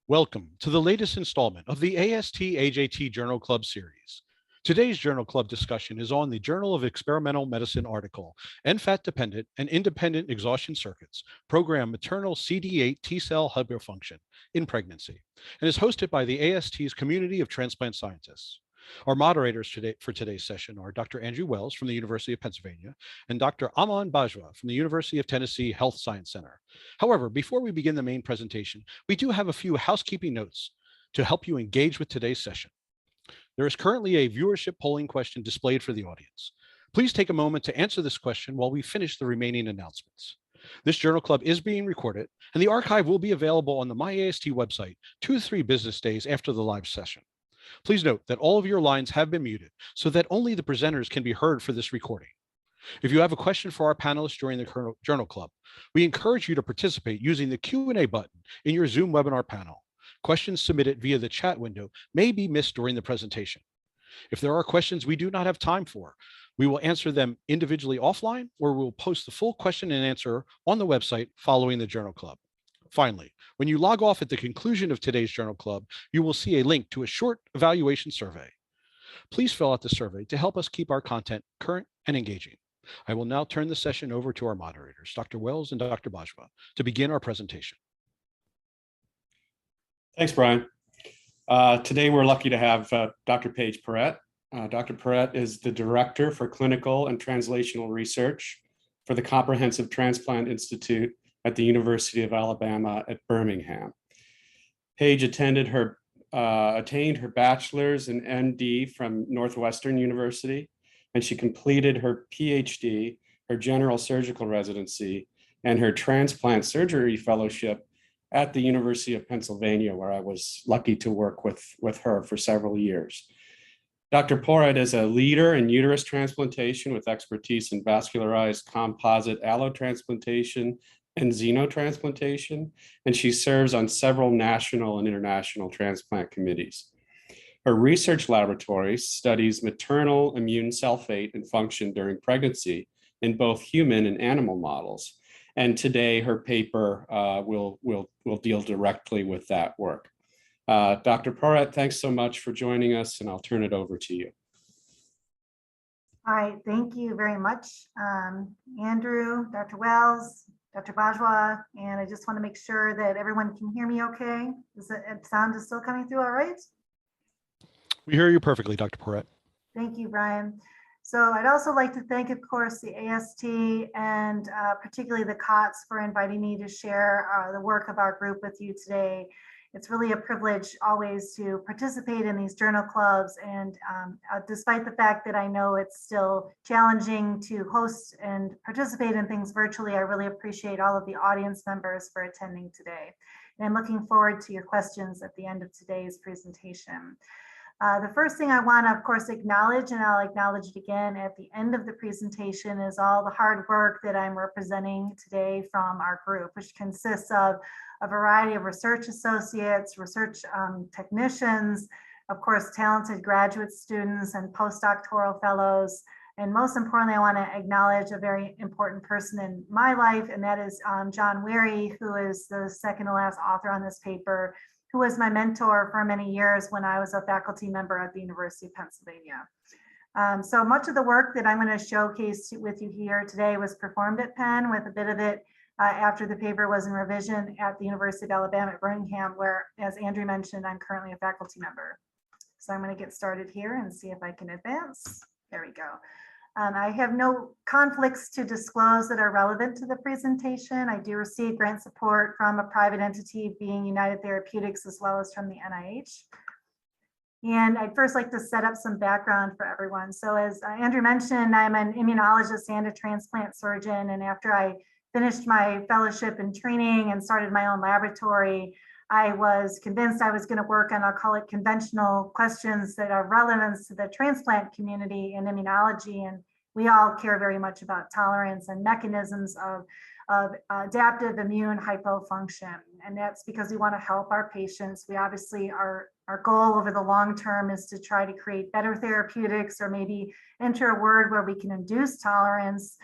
Welcome to the latest installment of the AJT Journal Club series. Today's Journal Club discussion is on the Journal of Experimental Medicine article, NFAT-dependent and independent exhaustion circuits, program maternal CD8 T cell hypofunction in pregnancy, and is hosted by the AST's community of transplant scientists. Our moderators for today's session are Dr. Andrew Wells from the University of Pennsylvania and Dr. Bajwa from the University of Tennessee Health Science Center. However, before we begin the main presentation, we do have a few housekeeping notes to help you engage with today's session. There is currently a viewership polling question displayed for the audience. Please take a moment to answer this question while we finish the remaining announcements. This Journal Club is being recorded, and the archive will be available on the MyAST website 2 to 3 business days after the live session. Please note that all of your lines have been muted so that only the presenters can be heard for this recording. If you have a question for our panelists during the Journal Club, we encourage you to participate using the Q&A button in your Zoom webinar panel. Questions submitted via the chat window may be missed during the presentation. If there are questions we do not have time for, we will answer them individually offline, or we'll post the full question and answer on the website following the Journal Club. Finally, when you log off at the conclusion of today's Journal Club, you will see a link to a short evaluation survey. Please fill out the survey to help us keep our content current and engaging. I will now turn the session over to our moderators, Dr. Wells and Dr. Bajwa, to begin our presentation. Thanks, Brian. Today we're lucky to have Dr. Paige Porrett. Dr. Porrett is the Director for Clinical and Translational Research for the Comprehensive Transplant Institute at the University of Alabama at Birmingham. Paige attained her bachelor's and MD from Northwestern University, and she completed her PhD, her general surgical residency, and her transplant surgery fellowship at the University of Pennsylvania, where I was lucky to work with her for several years. Dr. Porrett is a leader in uterus transplantation with expertise in vascularized composite allotransplantation and xenotransplantation, and she serves on several national and international transplant committees. Her research laboratory studies maternal immune cell fate and function during pregnancy in both human and animal models. And today her paper will deal directly with that work. Dr. Porrett, thanks so much for joining us, and I'll turn it over to you. All right, thank you very much, Andrew, Dr. Wells, Dr. Bajwa, and I just want to make sure that everyone can hear me okay. Sound is still coming through all right? We hear you perfectly, Dr. Porrett. Thank you, Brian. So I'd also like to thank, of course, the AST and particularly the COTS for inviting me to share the work of our group with you today. It's really a privilege always to participate in these journal clubs, and despite the fact that I know it's still challenging to host and participate in things virtually, I really appreciate all of the audience members for attending today. And I'm looking forward to your questions at the end of today's presentation. The first thing I want to, of course, acknowledge, and I'll acknowledge it again at the end of the presentation, is all the hard work that I'm representing today from our group, which consists of a variety of research associates, research technicians, of course, talented graduate students and postdoctoral fellows. And most importantly, I want to acknowledge a very important person in my life, and that is John Weary, who is the second to last author on this paper, who was my mentor for many years when I was a faculty member at the University of Pennsylvania. So much of the work that I'm going to showcase with you here today was performed at Penn, with a bit of it after the paper was in revision at the University of Alabama at Birmingham, where, as Andrew mentioned, I'm currently a faculty member. So I'm going to get started here and see if I can advance. There we go. I have no conflicts to disclose that are relevant to the presentation. I do receive grant support from a private entity, being United Therapeutics, as well as from the NIH. And I'd first like to set up some background for everyone. So as Andrew mentioned, I'm an immunologist and a transplant surgeon. And after I finished my fellowship and training and started my own laboratory, I was convinced I was going to work on, I'll call it, conventional questions that are relevant to the transplant community in immunology. And we all care very much about tolerance and mechanisms of adaptive immune hypofunction. And that's because we want to help our patients. We obviously, our goal over the long term is to try to create better therapeutics, or maybe enter a word where we can induce tolerance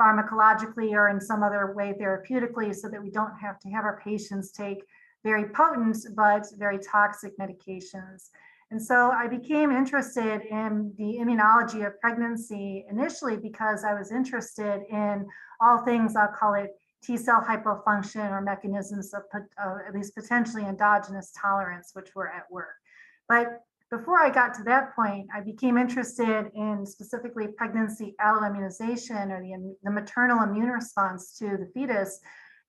pharmacologically or in some other way therapeutically, so that we don't have to have our patients take very potent but very toxic medications. And so I became interested in the immunology of pregnancy initially because I was interested in all things, I'll call it T cell hypofunction or mechanisms of at least potentially endogenous tolerance, which were at work. But before I got to that point, I became interested in specifically pregnancy alloimmunization or the maternal immune response to the fetus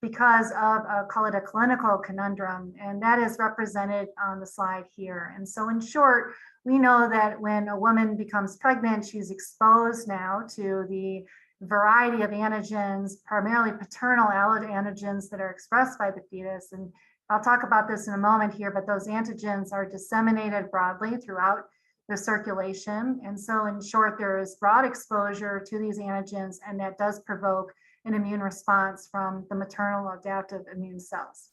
because of, call it a clinical conundrum, and that is represented on the slide here. And so in short, we know that when a woman becomes pregnant, she's exposed now to the variety of antigens, primarily paternal alloantigens that are expressed by the fetus. And I'll talk about this in a moment here, but those antigens are disseminated broadly throughout the circulation. And so in short, there is broad exposure to these antigens, and that does provoke an immune response from the maternal adaptive immune cells.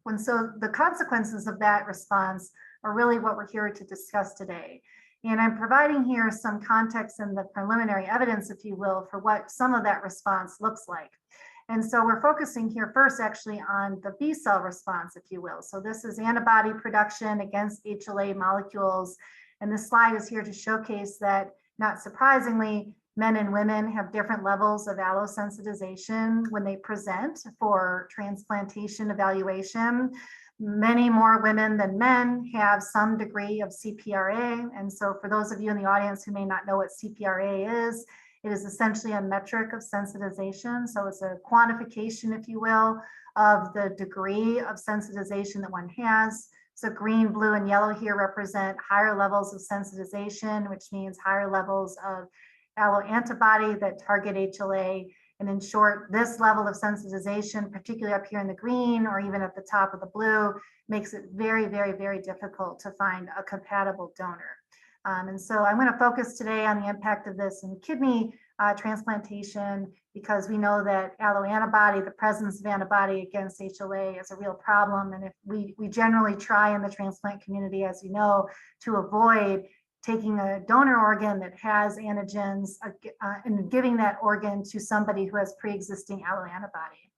And so the consequences of that response are really what we're here to discuss today. And I'm providing here some context and the preliminary evidence, if you will, for what some of that response looks like. And so we're focusing here first actually on the B cell response, if you will. So this is antibody production against HLA molecules. And this slide is here to showcase that, not surprisingly, men and women have different levels of allosensitization when they present for transplantation evaluation. Many more women than men have some degree of CPRA. And so for those of you in the audience who may not know what CPRA is, it is essentially a metric of sensitization. So it's a quantification, if you will, of the degree of sensitization that one has. So green, blue, and yellow here represent higher levels of sensitization, which means higher levels of alloantibody that target HLA. And in short, this level of sensitization, particularly up here in the green or even at the top of the blue, makes it very, very, very difficult to find a compatible donor. And so I'm going to focus today on the impact of this in kidney transplantation, because we know that alloantibody, the presence of antibody against HLA, is a real problem. And if we generally try in the transplant community, as you know, to avoid taking a donor organ that has antigens and giving that organ to somebody who has pre-existing alloantibody.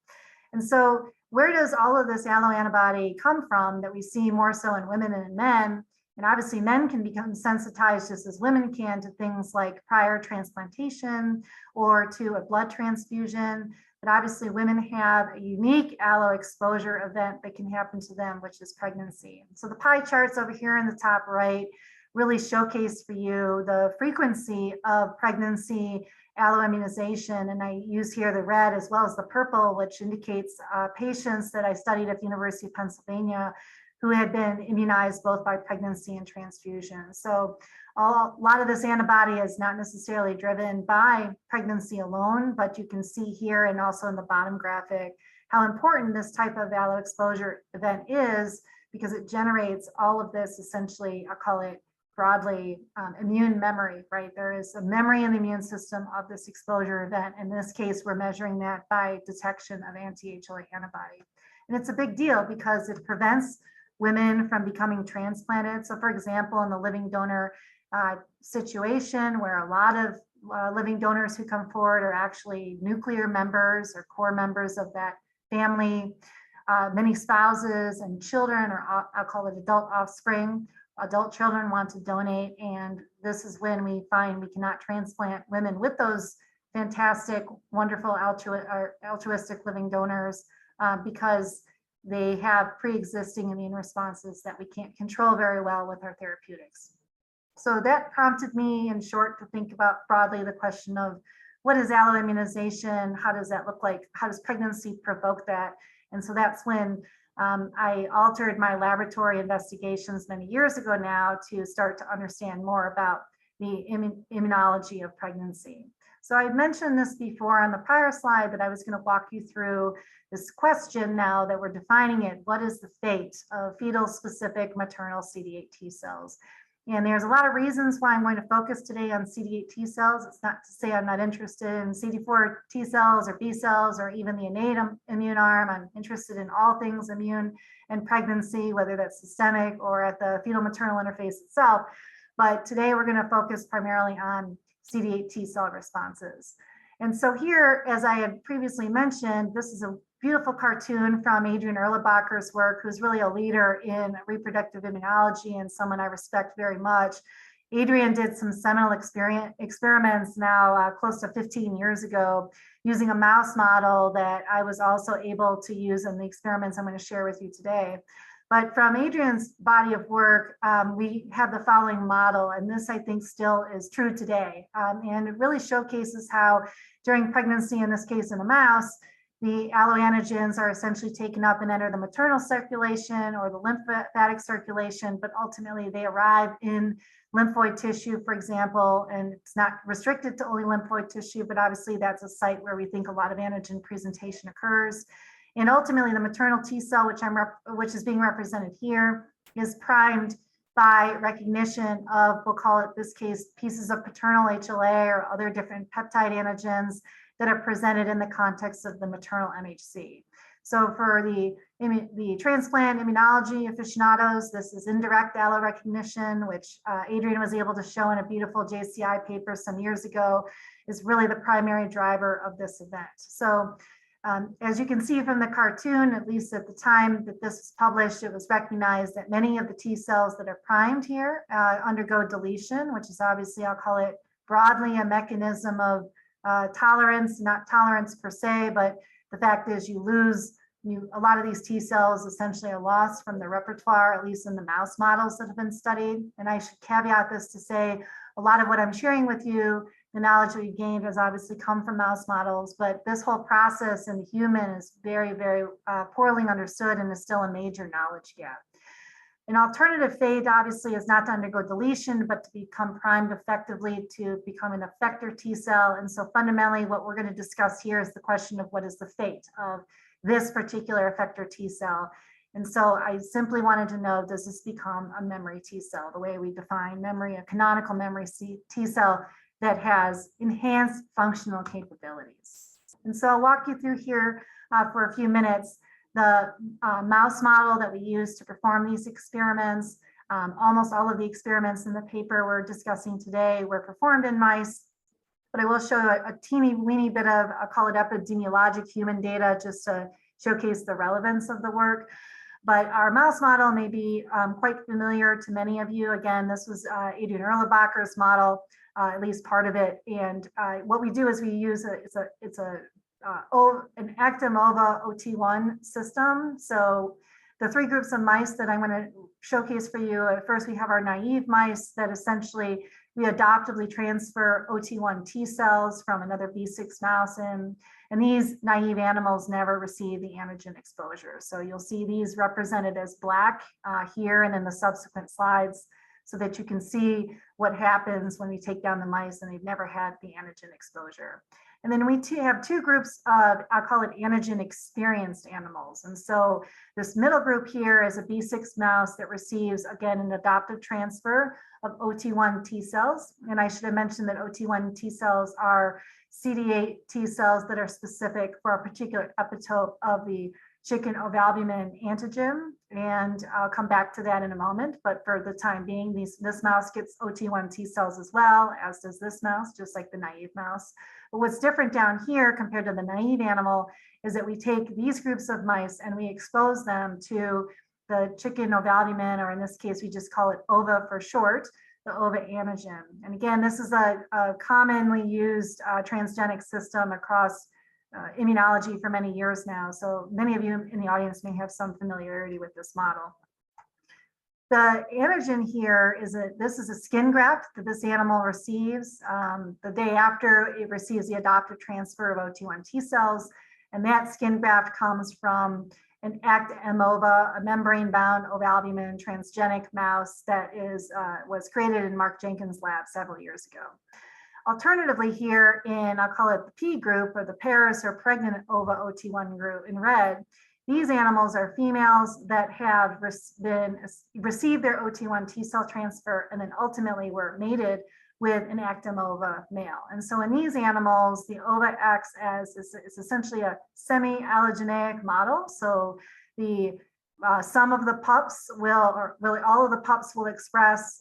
And so where does all of this alloantibody come from that we see more so in women and in men? And obviously men can become sensitized just as women can to things like prior transplantation or to a blood transfusion. But obviously women have a unique allo exposure event that can happen to them, which is pregnancy. So the pie charts over here in the top right really showcase for you the frequency of pregnancy alloimmunization. And I use here the red as well as the purple, which indicates patients that I studied at the University of Pennsylvania who had been immunized both by pregnancy and transfusion. So a lot of this antibody is not necessarily driven by pregnancy alone, but you can see here and also in the bottom graphic how important this type of allo exposure event is, because it generates all of this essentially, I'll call it broadly immune memory, right? There is a memory in the immune system of this exposure event. In this case, we're measuring that by detection of anti-HLA antibody. And it's a big deal because it prevents women from becoming transplanted. So for example, in the living donor situation where a lot of living donors who come forward are actually nuclear members or core members of that family, many spouses and children, or I'll call it adult offspring, adult children want to donate. And this is when we find we cannot transplant women with those fantastic, wonderful altruistic living donors because they have pre-existing immune responses that we can't control very well with our therapeutics. So that prompted me, in short, to think about broadly the question of what is alloimmunization? How does that look like? How does pregnancy provoke that? And so that's when I altered my laboratory investigations many years ago now to start to understand more about the immunology of pregnancy. So I mentioned this before on the prior slide, but I was going to walk you through this question now that we're defining it. What is the fate of fetal specific maternal CD8 T cells? And there's a lot of reasons why I'm going to focus today on CD8 T cells. It's not to say I'm not interested in CD4 T cells or B cells or even the innate immune arm. I'm interested in all things immune and pregnancy, whether that's systemic or at the fetal maternal interface itself. But today we're going to focus primarily on CD8 T cell responses. And so here, as I had previously mentioned, this is a beautiful cartoon from Adrian Erlenbacher's work, who's really a leader in reproductive immunology and someone I respect very much. Adrian did some seminal experiments now close to 15 years ago using a mouse model that I was also able to use in the experiments I'm going to share with you today. But from Adrian's body of work, we have the following model, and this I think still is true today. And it really showcases how during pregnancy, in this case in a mouse, the alloantigens are essentially taken up and enter the maternal circulation or the lymphatic circulation, but ultimately they arrive in lymphoid tissue, for example, and it's not restricted to only lymphoid tissue, but obviously that's a site where we think a lot of antigen presentation occurs. And ultimately the maternal T cell, which is being represented here, is primed by recognition of, we'll call it this case, pieces of paternal HLA or other different peptide antigens that are presented in the context of the maternal MHC. So for the transplant immunology aficionados, this is indirect allorecognition, which Adrian was able to show in a beautiful JCI paper some years ago, is really the primary driver of this event. So as you can see from the cartoon, at least at the time that this was published, it was recognized that many of the T cells that are primed here undergo deletion, which is obviously, I'll call it broadly a mechanism of tolerance, not tolerance per se, but the fact is you lose, a lot of these T cells essentially are lost from the repertoire, at least in the mouse models that have been studied. And I should caveat this to say, a lot of what I'm sharing with you, the knowledge that we've gained has obviously come from mouse models, but this whole process in the human is very, very poorly understood and is still a major knowledge gap. An alternative fate obviously is not to undergo deletion, but to become primed effectively to become an effector T cell. And so fundamentally what we're going to discuss here is the question of what is the fate of this particular effector T cell. And so I simply wanted to know, does this become a memory T cell, the way we define memory, a canonical memory T cell that has enhanced functional capabilities. And so I'll walk you through here for a few minutes the mouse model that we use to perform these experiments. Almost all of the experiments in the paper we're discussing today were performed in mice, but I will show a teeny weeny bit of, I'll call it epidemiologic human data just to showcase the relevance of the work. But our mouse model may be quite familiar to many of you. Again, this was Adrian Erlenbacher's model, at least part of it. And what we do is we use an actin ova OT1 system. So the three groups of mice that I'm going to showcase for you, at first we have our naive mice that essentially we adoptively transfer OT1 T cells from another B6 mouse in, and these naive animals never receive the antigen exposure. So you'll see these represented as black here and in the subsequent slides so that you can see what happens when we take down the mice and they've never had the antigen exposure. And then we have two groups of, I'll call it antigen experienced animals. And so this middle group here is a B6 mouse that receives, again, an adoptive transfer of OT1 T cells. And I should have mentioned that OT1 T cells are CD8 T cells that are specific for a particular epitope of the chicken ovalbumin antigen. And I'll come back to that in a moment. But for the time being, this mouse gets OT1 T cells as well, as does this mouse, just like the naive mouse. But what's different down here compared to the naive animal is that we take these groups of mice and we expose them to the chicken ovalbumin, or in this case, we just call it OVA for short, the OVA antigen. And again, this is a commonly used transgenic system across immunology for many years now. So many of you in the audience may have some familiarity with this model. The antigen here is this is a skin graft that this animal receives the day after it receives the adoptive transfer of OT1 T cells. And that skin graft comes from an ACT-MOVA, a membrane-bound ovalbumin transgenic mouse that was created in Mark Jenkins' lab several years ago. Alternatively here in, I'll call it the P group, or the pairs or pregnant ova OT1 group in red, these animals are females that have received their OT1 T cell transfer and then ultimately were mated with an actin ova male. And so in these animals, the ova acts as is essentially a semi-allogeneic model. So the some of the pups will, or really all of the pups will express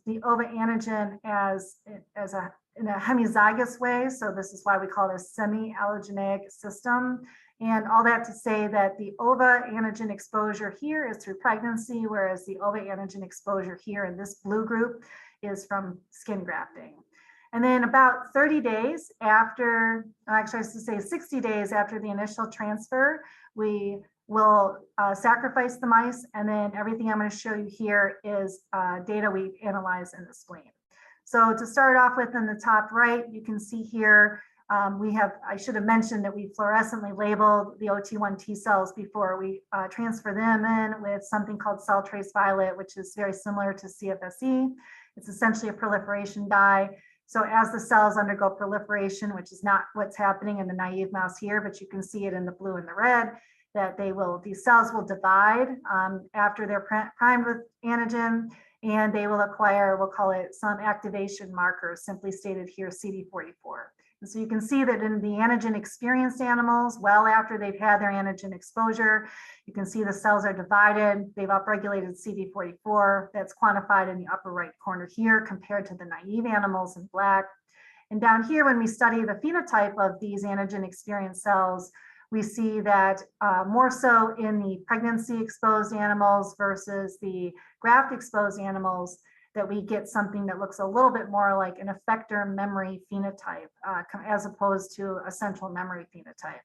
the ova antigen in a hemizygous way. So this is why we call it a semi-allogeneic system. And all that to say that the ova antigen exposure here is through pregnancy, whereas the ova antigen exposure here in this blue group is from skin grafting. And then about 30 days after, actually I should say 60 days after the initial transfer, we will sacrifice the mice, and then everything I'm going to show you here is data we analyze in the spleen. So to start off with, in the top right, you can see here I should have mentioned that we fluorescently labeled the OT1 T cells before we transfer them in with something called cell trace violet, which is very similar to CFSE. It's essentially a proliferation dye. So as the cells undergo proliferation, which is not what's happening in the naive mouse here, but you can see it in the blue and the red, that these cells will divide after they're primed with antigen, and they will acquire, we'll call it some activation marker, simply stated here, CD44. And so you can see that in the antigen experienced animals, well after they've had their antigen exposure, you can see the cells are divided. They've upregulated CD44. That's quantified in the upper right corner here compared to the naive animals in black. And down here, when we study the phenotype of these antigen experienced cells, we see that more so in the pregnancy exposed animals versus the graft exposed animals, that we get something that looks a little bit more like an effector memory phenotype as opposed to a central memory phenotype.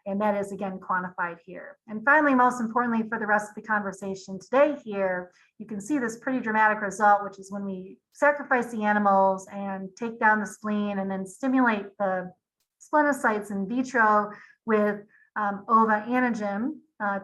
And that is again quantified here. And finally, most importantly for the rest of the conversation today here, you can see this pretty dramatic result, which is when we sacrifice the animals and take down the spleen and then stimulate the splenocytes in vitro with ova antigen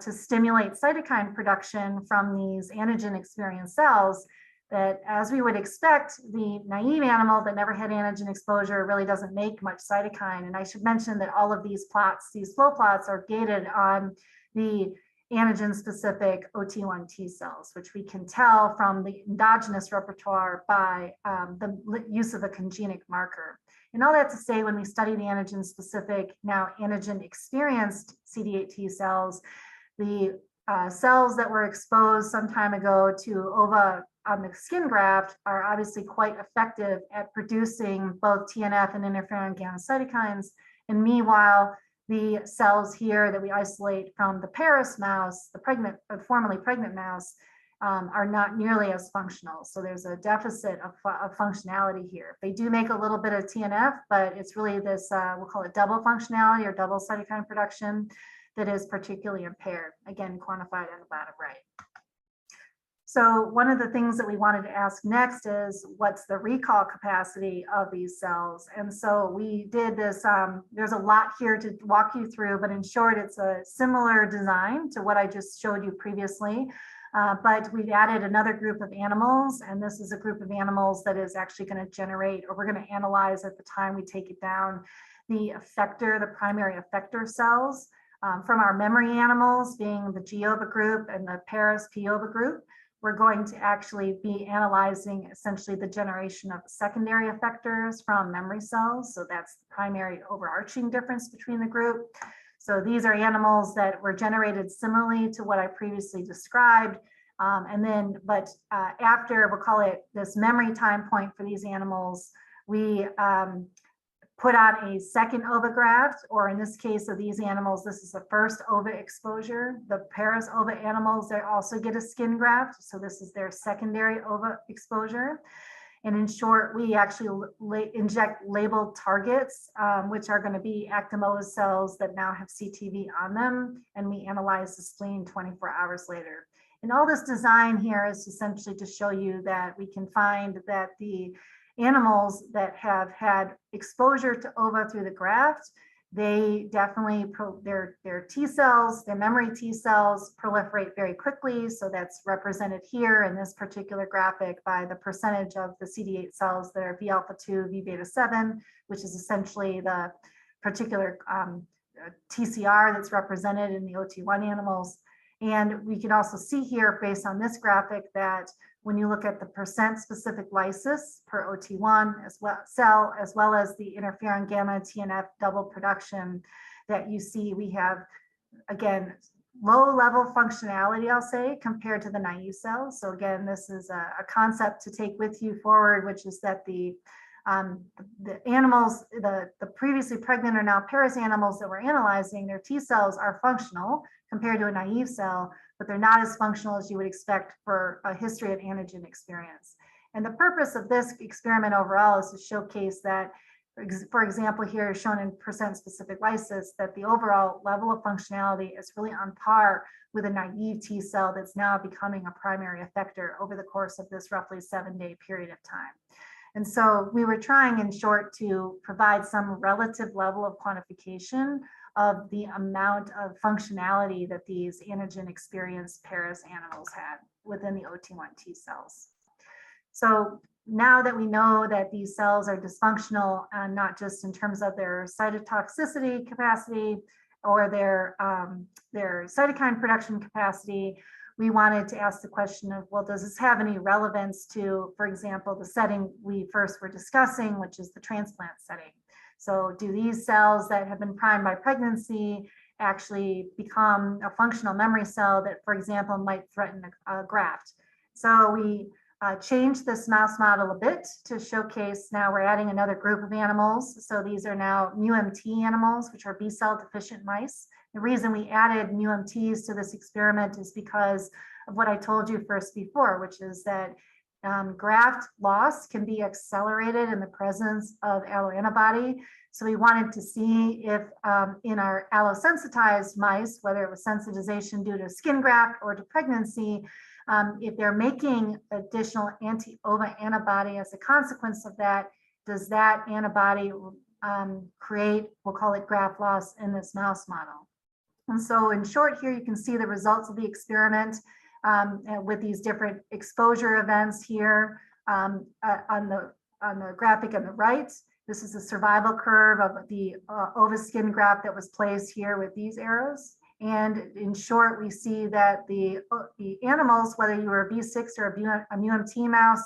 to stimulate cytokine production from these antigen experienced cells, that as we would expect, the naive animal that never had antigen exposure really doesn't make much cytokine. And I should mention that all of these plots, these flow plots, are gated on the antigen specific OT1 T cells, which we can tell from the endogenous repertoire by the use of a congenic marker. And all that to say, when we study the antigen specific, now antigen experienced CD8 T cells, the cells that were exposed some time ago to ova on the skin graft are obviously quite effective at producing both TNF and interferon gamma cytokines. And meanwhile, the cells here that we isolate from the Paris mouse, the formerly pregnant mouse, are not nearly as functional. So there's a deficit of functionality here. They do make a little bit of TNF, but it's really this, we'll call it double functionality or double cytokine production that is particularly impaired, again, quantified on the bottom right. So one of the things that we wanted to ask next is what's the recall capacity of these cells? And so we did this, there's a lot here to walk you through, but in short, it's a similar design to what I just showed you previously. But we've added another group of animals, and this is a group of animals that is actually going to generate, or we're going to analyze at the time we take it down, the effector, the primary effector cells from our memory animals, being the G-ova group and the Paris P-ova group. We're going to actually be analyzing essentially the generation of secondary effectors from memory cells. So that's the primary overarching difference between the group. So these are animals that were generated similarly to what I previously described. After, we'll call it this memory time point for these animals, we put on a second ova graft, or in this case of these animals, this is the first ova exposure. The Paris ova animals, they also get a skin graft. So this is their secondary ova exposure. And in short, we actually inject labeled targets, which are going to be actin-MOA cells that now have CTV on them. And we analyze the spleen 24 hours later. And all this design here is essentially to show you that we can find that the animals that have had exposure to ova through the graft, they definitely, their T cells, their memory T cells proliferate very quickly. So that's represented here in this particular graphic by the percentage of the CD8 cells that are V alpha 2, V beta 7, which is essentially the particular TCR that's represented in the OT1 animals. And we can also see here, based on this graphic, that when you look at the percent specific lysis per OT1 cell, as well as the interferon gamma TNF double production, that you see we have, again, low level functionality, I'll say, compared to the naive cells. So again, this is a concept to take with you forward, which is that the The animals, the previously pregnant or now parous animals that we're analyzing, their T cells are functional compared to a naive cell, but they're not as functional as you would expect for a history of antigen experience. And the purpose of this experiment overall is to showcase that, for example, here shown in percent specific lysis, that the overall level of functionality is really on par with a naive T cell that's now becoming a primary effector over the course of this roughly 7-day period of time. And so we were trying, in short, to provide some relative level of quantification of the amount of functionality that these antigen experienced parous animals had within the OT1 T cells. So now that we know that these cells are dysfunctional, not just in terms of their cytotoxicity capacity or their cytokine production capacity, we wanted to ask the question of, well, does this have any relevance to, for example, the setting we first were discussing, which is the transplant setting? So do these cells that have been primed by pregnancy actually become a functional memory cell that, for example, might threaten a graft? So we changed this mouse model a bit to showcase, now we're adding another group of animals. So these are now MUMT animals, which are B cell deficient mice. The reason we added MUMTs to this experiment is because of what I told you first before, which is that graft loss can be accelerated in the presence of alloantibody. So we wanted to see if in our allosensitized mice, whether it was sensitization due to skin graft or to pregnancy, if they're making additional anti-ova antibody as a consequence of that, does that antibody create, we'll call it graft loss in this mouse model? And so in short, here you can see the results of the experiment with these different exposure events here on the graphic on the right. This is the survival curve of the ova skin graft that was placed here with these arrows. And in short, we see that the animals, whether you were a B6 or a MUMT mouse,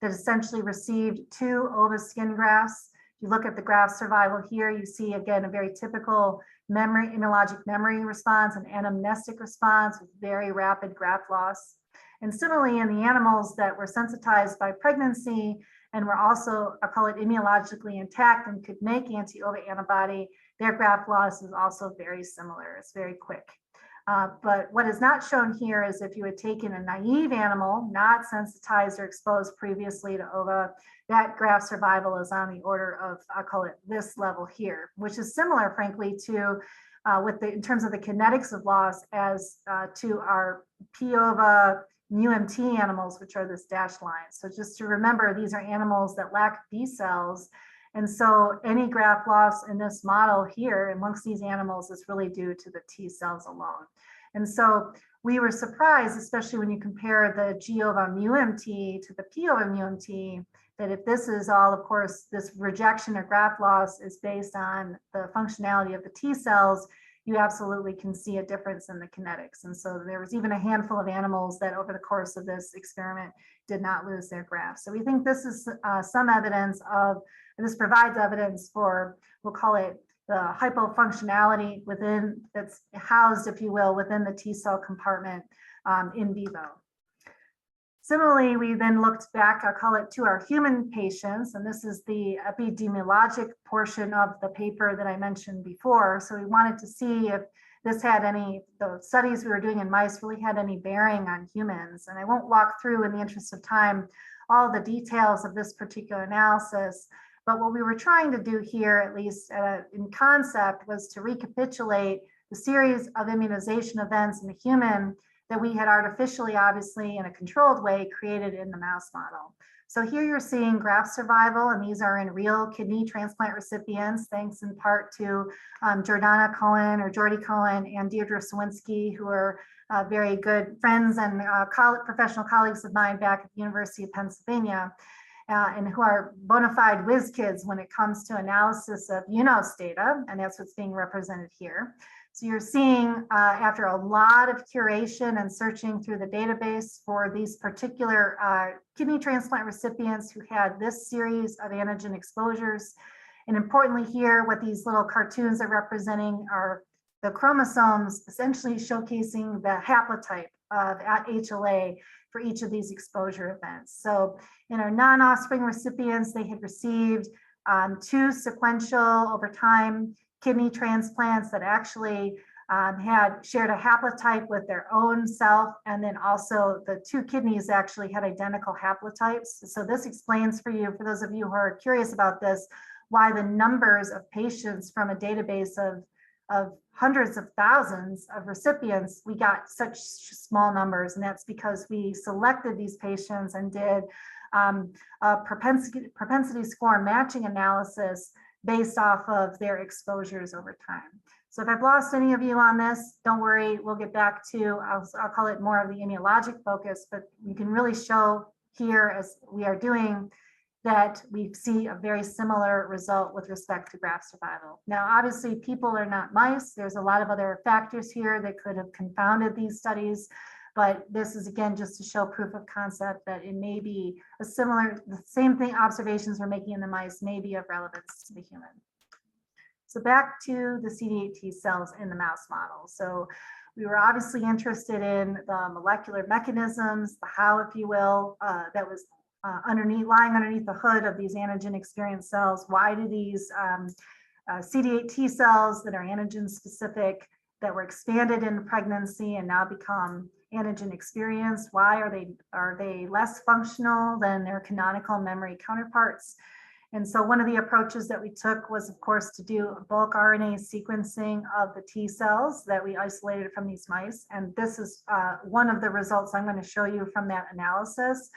that essentially received 2 ova skin grafts. If you look at the graft survival here, you see again a very typical immunologic memory response, an anamnestic response with very rapid graft loss. And similarly, in the animals that were sensitized by pregnancy and were also, I call it immunologically intact and could make anti-ova antibody, their graft loss is also very similar. It's very quick. But what is not shown here is if you had taken a naive animal, not sensitized or exposed previously to ova, that graft survival is on the order of, I call it this level here, which is similar, frankly, to in terms of the kinetics of loss as to our P-ova MUMT animals, which are this dashed line. So just to remember, these are animals that lack B cells. And so any graft loss in this model here amongst these animals is really due to the T cells alone. And so we were surprised, especially when you compare the G-ova MUMT to the P-ova MUMT, that if this is all, of course, this rejection or graft loss is based on the functionality of the T cells, you absolutely can see a difference in the kinetics. And so there was even a handful of animals that over the course of this experiment did not lose their grafts. So we think this is some evidence of, and this provides evidence for, we'll call it the hypofunctionality within, that's housed, if you will, within the T cell compartment in vivo. Similarly, we then looked back, I'll call it, to our human patients, and this is the epidemiologic portion of the paper that I mentioned before. So we wanted to see if this had any, the studies we were doing in mice really had any bearing on humans. And I won't walk through, in the interest of time, all the details of this particular analysis. But what we were trying to do here, at least in concept, was to recapitulate the series of immunization events in the human that we had artificially, obviously, in a controlled way, created in the mouse model. So here you're seeing graft survival, and these are in real kidney transplant recipients, thanks in part to Jordana Cohen or Jordy Cohen and Deirdre Sawinski, who are very good friends and professional colleagues of mine back at the University of Pennsylvania, and who are bona fide whiz kids when it comes to analysis of UNOS data, and that's what's being represented here. So you're seeing after a lot of curation and searching through the database for these particular kidney transplant recipients who had this series of antigen exposures. And importantly here, what these little cartoons are representing are the chromosomes essentially showcasing the haplotype of HLA for each of these exposure events. So in our non-offspring recipients, they had received 2 sequential over time kidney transplants that actually had shared a haplotype with their own self, and then also the 2 kidneys actually had identical haplotypes. So this explains for you, for those of you who are curious about this, why the numbers of patients from a database of hundreds of thousands of recipients, we got such small numbers, and that's because we selected these patients and did a propensity score matching analysis based off of their exposures over time. So if I've lost any of you on this, don't worry, we'll get back to, I'll call it more of the immunologic focus, but you can really show here, as we are doing, that we see a very similar result with respect to graft survival. Now, obviously, people are not mice. There's a lot of other factors here that could have confounded these studies, but this is, again, just to show proof of concept that it may be a similar, the same thing observations we're making in the mice may be of relevance to the human. So back to the CD8 T cells in the mouse model. So we were obviously interested in the molecular mechanisms, the how, if you will, that was lying underneath the hood of these antigen experienced cells. Why do these CD8 T cells that are antigen specific, that were expanded in pregnancy and now become antigen experienced, why are they less functional than their canonical memory counterparts? And so one of the approaches that we took was, of course, to do bulk RNA sequencing of the T cells that we isolated from these mice. And this is one of the results I'm going to show you from that analysis.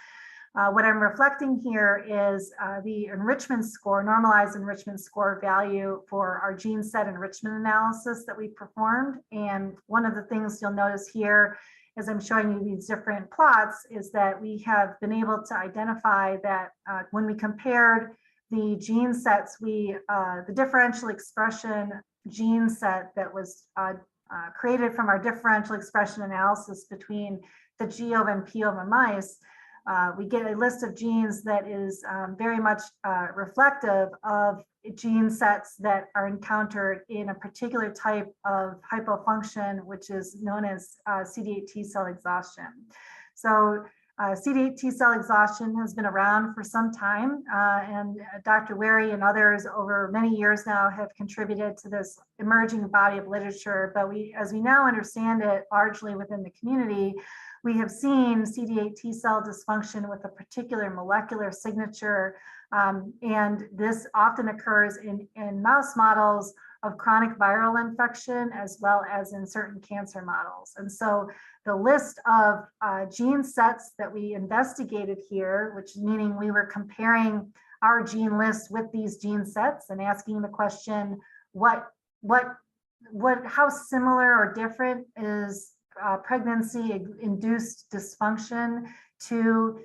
What I'm reflecting here is the enrichment score, normalized enrichment score value for our gene set enrichment analysis that we performed. And one of the things you'll notice here, as I'm showing you these different plots, is that we have been able to identify that when we compared the gene sets, the differential expression gene set that was created from our differential expression analysis between the GOV and POV mice, we get a list of genes that is very much reflective of gene sets that are encountered in a particular type of hypofunction, which is known as CD8 T cell exhaustion. So CD8 T cell exhaustion has been around for some time, and Dr. Wary and others over many years now have contributed to this emerging body of literature. But as we now understand it largely within the community, we have seen CD8 T cell dysfunction with a particular molecular signature, and this often occurs in mouse models of chronic viral infection as well as in certain cancer models. And so the list of gene sets that we investigated here, which meaning we were comparing our gene list with these gene sets and asking the question, how similar or different is pregnancy-induced dysfunction to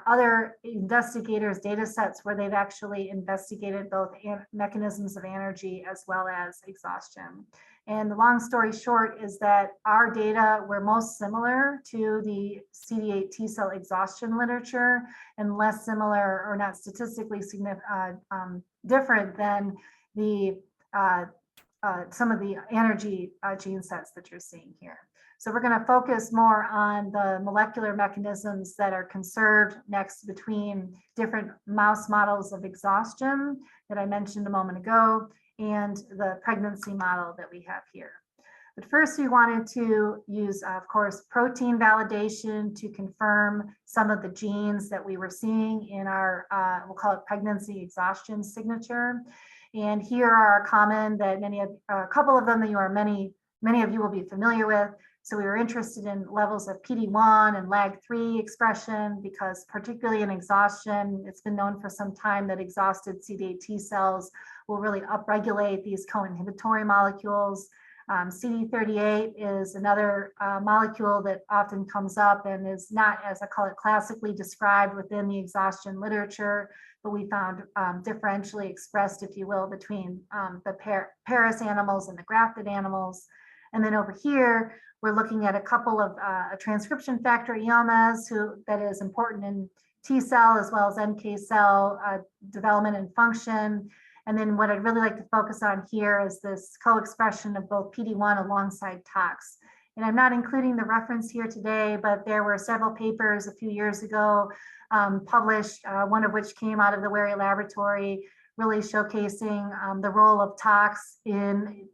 other investigators' data sets where they've actually investigated both mechanisms of anergy as well as exhaustion. And the long story short is that our data were most similar to the CD8 T cell exhaustion literature and less similar or not statistically different than the some of the anergy gene sets that you're seeing here. So we're going to focus more on the molecular mechanisms that are conserved next between different mouse models of exhaustion that I mentioned a moment ago and the pregnancy model that we have here. But first we wanted to use, of course, protein validation to confirm some of the genes that we were seeing in our, we'll call it pregnancy exhaustion signature. And here are common that a couple of them that many of you will be familiar with. So we were interested in levels of PD-1 and LAG3 expression because particularly in exhaustion, it's been known for some time that exhausted CD8 T cells will really upregulate these co-inhibitory molecules. CD38 is another molecule that often comes up and is not, as I call it, classically described within the exhaustion literature, but we found differentially expressed, if you will, between the Paris animals and the grafted animals. And then over here, we're looking at a couple of a transcription factor EOMAs that is important in T cell as well as NK cell development and function. And then what I'd really like to focus on here is this co-expression of both PD-1 alongside TOX. And I'm not including the reference here today, but there were several papers a few years ago published, one of which came out of the Wary Laboratory, really showcasing the role of tox in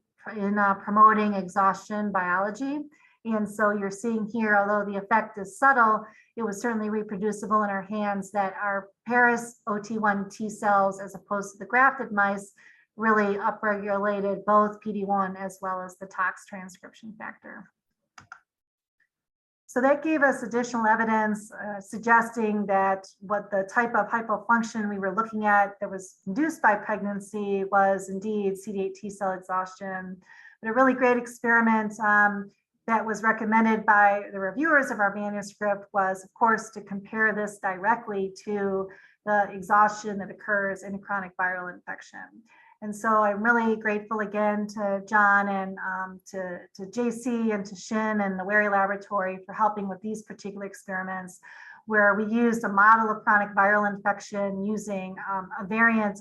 promoting exhaustion biology. And so you're seeing here, although the effect is subtle, it was certainly reproducible in our hands that our Paris OT1 T cells, as opposed to the grafted mice, really upregulated both PD-1 as well as the tox transcription factor. So that gave us additional evidence suggesting that what the type of hypofunction we were looking at that was induced by pregnancy was indeed CD8 T cell exhaustion. But a really great experiment that was recommended by the reviewers of our manuscript was, of course, to compare this directly to the exhaustion that occurs in a chronic viral infection. And so I'm really grateful again to John and to JC and to Shin and the Wary Laboratory for helping with these particular experiments, where we used a model of chronic viral infection using a variant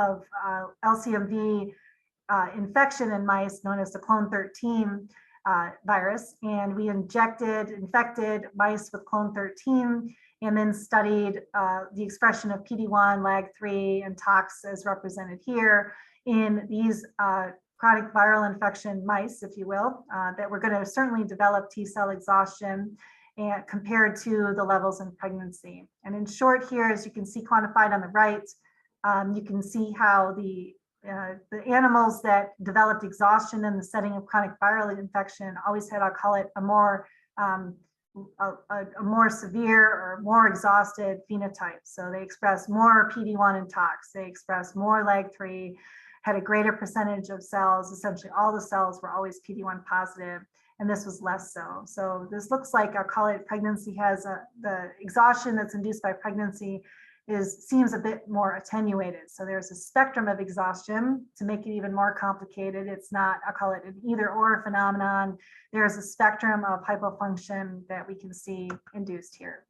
of LCMV infection in mice known as the clone 13 virus. And we infected mice with clone 13 and then studied the expression of PD-1, LAG3, and tox as represented here in these chronic viral infection mice, if you will, that were going to certainly develop T cell exhaustion and compared to the levels in pregnancy. And in short here, as you can see quantified on the right, you can see how the animals that developed exhaustion in the setting of chronic viral infection always had, I'll call it, a more severe or more exhausted phenotype. So they express more PD-1 and tox, they express more LAG3, had a greater percentage of cells, essentially all the cells were always PD-1 positive, and this was less so. So this looks like, I'll call it, pregnancy has the exhaustion that's induced by pregnancy seems a bit more attenuated. So there's a spectrum of exhaustion. To make it even more complicated, it's not, I'll call it, an either or phenomenon. There's a spectrum of hypofunction that we can see induced here.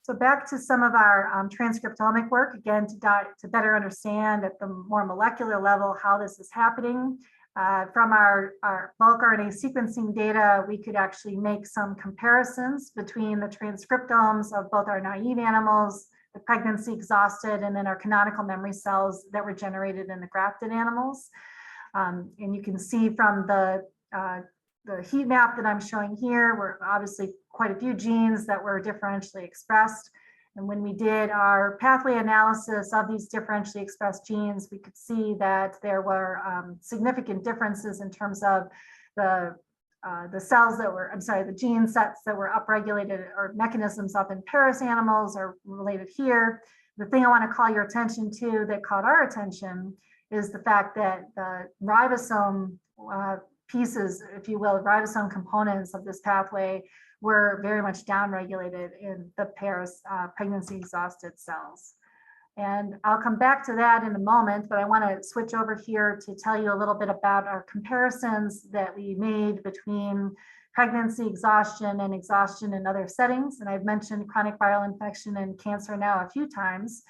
So back to some of our transcriptomic work, again, to better understand at the more molecular level how this is happening. From our bulk RNA sequencing data, we could actually make some comparisons between the transcriptomes of both our naive animals, the pregnancy exhausted, and then our canonical memory cells that were generated in the grafted animals. And you can see from the heat map that I'm showing here, were obviously quite a few genes that were differentially expressed. And when we did our pathway analysis of these differentially expressed genes, we could see that there were significant differences in terms of the cells that were, the gene sets that were upregulated or mechanisms up in Paris animals are related here. The thing I want to call your attention to that caught our attention is the fact that the ribosome pieces, if you will, ribosome components of this pathway were very much downregulated in the Paris pregnancy exhausted cells. And I'll come back to that in a moment, but I want to switch over here to tell you a little bit about our comparisons that we made between pregnancy exhaustion and exhaustion in other settings. And I've mentioned chronic viral infection and cancer now a few times.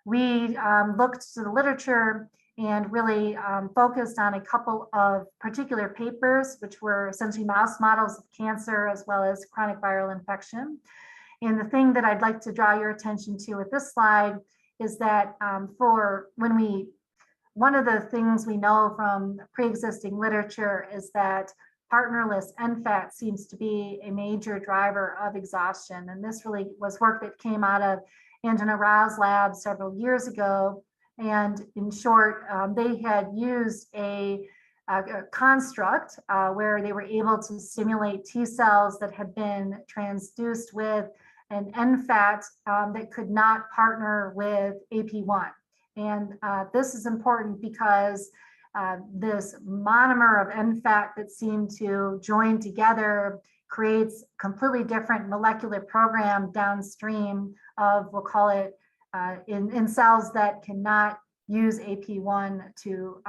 We looked to the literature and really focused on a couple of particular papers, which were essentially mouse models of cancer as well as chronic viral infection. And the thing that I'd like to draw your attention to with this slide is that one of the things we know from pre-existing literature is that partnerless NFAT seems to be a major driver of exhaustion. And this really was work that came out of Angela Rao's lab several years ago. And in short, they had used a construct where they were able to stimulate T cells that had been transduced with an NFAT that could not partner with AP1. And this is important because this monomer of NFAT that seemed to join together creates completely different molecular program downstream of, we'll call it, in cells that cannot use AP1 to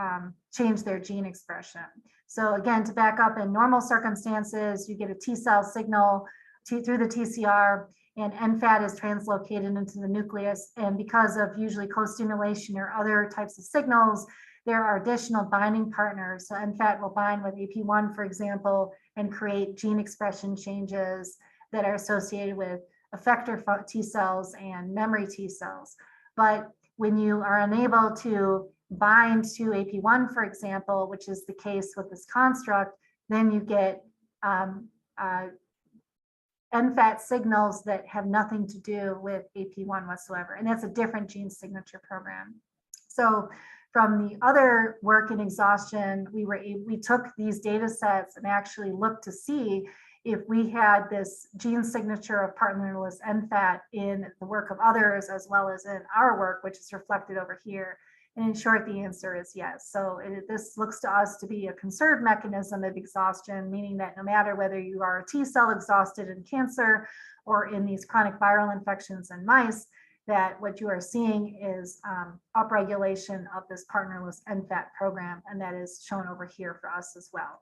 change their gene expression. So again, to back up, in normal circumstances, you get a T cell signal through the TCR, and NFAT is translocated into the nucleus. And because of usually co-stimulation or other types of signals, there are additional binding partners. So NFAT will bind with AP1, for example, and create gene expression changes that are associated with effector T cells and memory T cells. But when you are unable to bind to AP1, for example, which is the case with this construct, then you get NFAT signals that have nothing to do with AP1 whatsoever. And that's a different gene signature program. So from the other work in exhaustion, we took these data sets and actually looked to see if we had this gene signature of partnerless NFAT in the work of others, as well as in our work, which is reflected over here. And in short, the answer is yes. So this looks to us to be a conserved mechanism of exhaustion, meaning that no matter whether you are T cell exhausted in cancer or in these chronic viral infections in mice, that what you are seeing is upregulation of this partnerless NFAT program, and that is shown over here for us as well.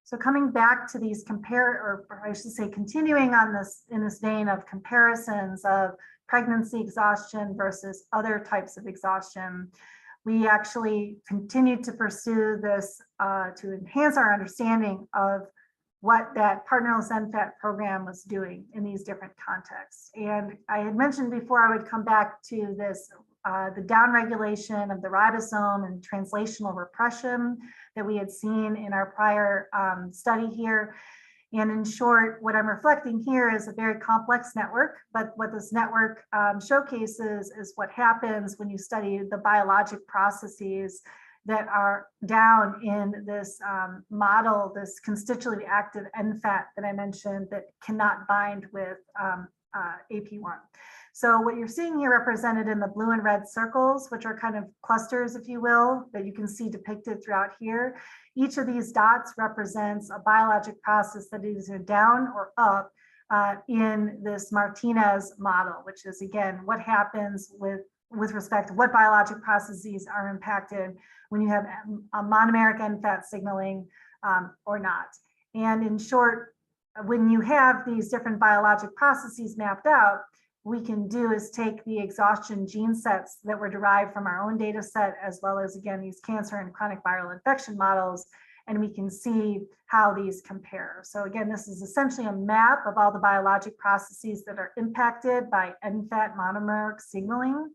So coming back to these or I should say continuing on this in this vein of comparisons of pregnancy exhaustion versus other types of exhaustion, we actually continued to pursue this to enhance our understanding of what that partnerless NFAT program was doing in these different contexts. And I had mentioned before I would come back to this, the downregulation of the ribosome and translational repression that we had seen in our prior study here. And in short, what I'm reflecting here is a very complex network, but what this network showcases is what happens when you study the biologic processes that are down in this model, this constitutively active NFAT that I mentioned that cannot bind with AP1. So what you're seeing here represented in the blue and red circles, which are kind of clusters, if you will, that you can see depicted throughout here. Each of these dots represents a biologic process that is either down or up in this Martinez model, which is, again, what happens with respect to what biologic processes are impacted when you have a monomeric NFAT signaling or not. And in short, when you have these different biologic processes mapped out, we can do is take the exhaustion gene sets that were derived from our own data set, as well as, again, these cancer and chronic viral infection models, and we can see how these compare. So again, this is essentially a map of all the biologic processes that are impacted by NFAT monomeric signaling.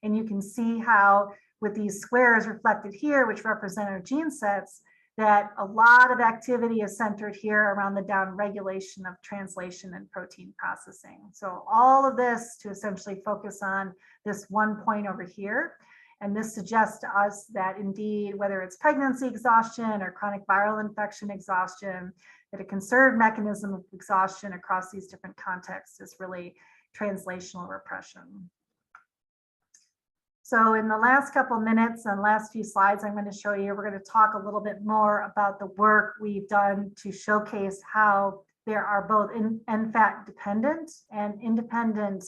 And you can see how with these squares reflected here, which represent our gene sets, that a lot of activity is centered here around the downregulation of translation and protein processing. So all of this to essentially focus on this one point over here. And this suggests to us that indeed, whether it's pregnancy exhaustion or chronic viral infection exhaustion, that a conserved mechanism of exhaustion across these different contexts is really translational repression. So in the last couple of minutes and last few slides I'm going to show you, we're going to talk a little bit more about the work we've done to showcase how there are both NFAT-dependent and independent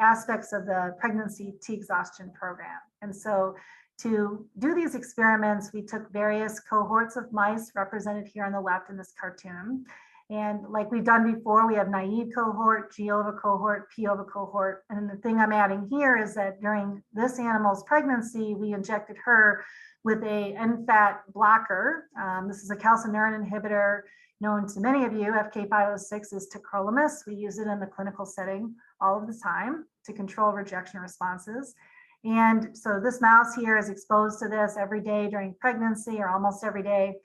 aspects of the pregnancy T exhaustion program. And so to do these experiments, we took various cohorts of mice represented here on the left in this cartoon. And like we've done before, we have naive cohort, G-OVA cohort, P-OVA cohort. And the thing I'm adding here is that during this animal's pregnancy, we injected her with a NFAT blocker. This is a calcineurin inhibitor known to many of you. FK506 is tacrolimus. We use it in the clinical setting all of the time to control rejection responses. And so this mouse here is exposed to this every day during pregnancy, or almost every day.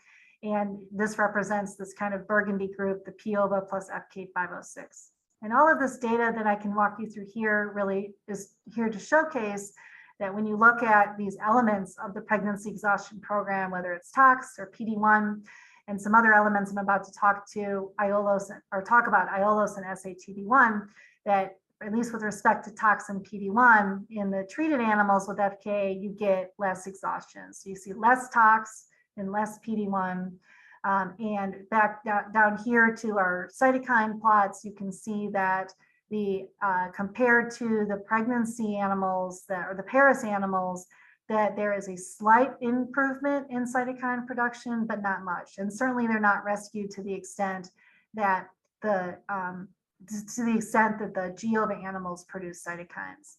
And this represents this kind of burgundy group, the P-OVA plus FK506. And all of this data that I can walk you through here really is here to showcase that when you look at these elements of the pregnancy exhaustion program, whether it's TOX or PD1 and some other elements I'm about to talk about Aiolos and SATB1, that at least with respect to TOX and PD1, in the treated animals with FK, you get less exhaustion. So you see less TOX and less PD1. And back down here to our cytokine plots, you can see that the compared to the pregnancy animals or the Paris animals, that there is a slight improvement in cytokine production, but not much. And certainly they're not rescued to the extent that the G-OVA animals produce cytokines.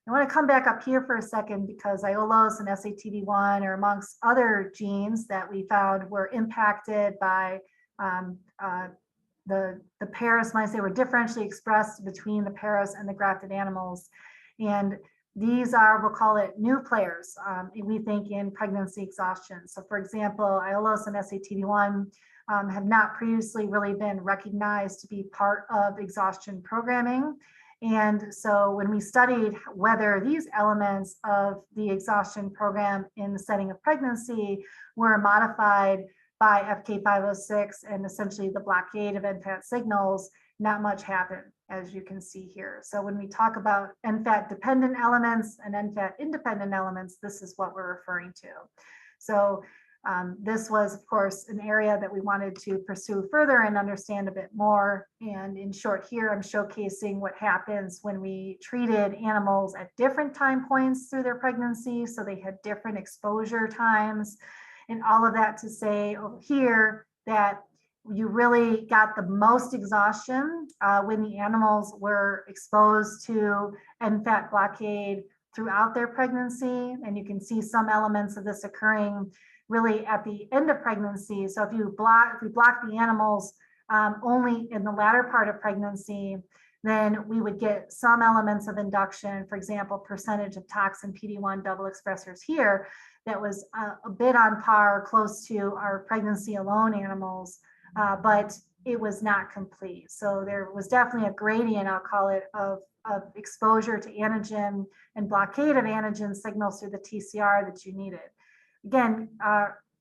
I want to come back up here for a second because Iolos and SATD1 are amongst other genes that we found were impacted by the paras mice. They were differentially expressed between the paras and the grafted animals. And these are, we'll call it new players, we think, in pregnancy exhaustion. So for example, Iolos and SATD1 have not previously really been recognized to be part of exhaustion programming. And so when we studied whether these elements of the exhaustion program in the setting of pregnancy were modified by FK506 and essentially the blockade of NFAT signals, not much happened, as you can see here. So when we talk about NFAT-dependent elements and NFAT-independent elements, this is what we're referring to. So this was, of course, an area that we wanted to pursue further and understand a bit more. And in short here, I'm showcasing what happens when we treated animals at different time points through their pregnancy. So they had different exposure times and all of that to say over here that you really got the most exhaustion when the animals were exposed to NFAT blockade throughout their pregnancy. And you can see some elements of this occurring really at the end of pregnancy. So if we block the animals only in the latter part of pregnancy, then we would get some elements of induction, for example, percentage of toxin PD1 double expressors here, that was a bit on par, close to our pregnancy alone animals, but it was not complete. So there was definitely a gradient, I'll call it, of exposure to antigen and blockade of antigen signals through the TCR that you needed. Again,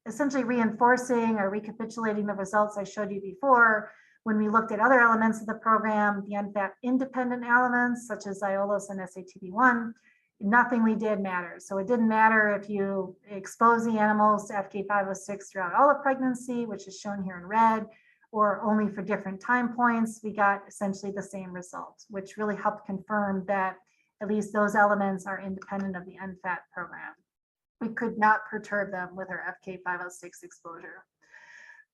essentially reinforcing or recapitulating the results I showed you before. When we looked at other elements of the program, the NFAT-independent elements, such as Iolos and SATD1, nothing we did mattered. So it didn't matter if you expose the animals to FK506 throughout all of pregnancy, which is shown here in red, or only for different time points, we got essentially the same result, which really helped confirm that at least those elements are independent of the NFAT program. We could not perturb them with our FK506 exposure.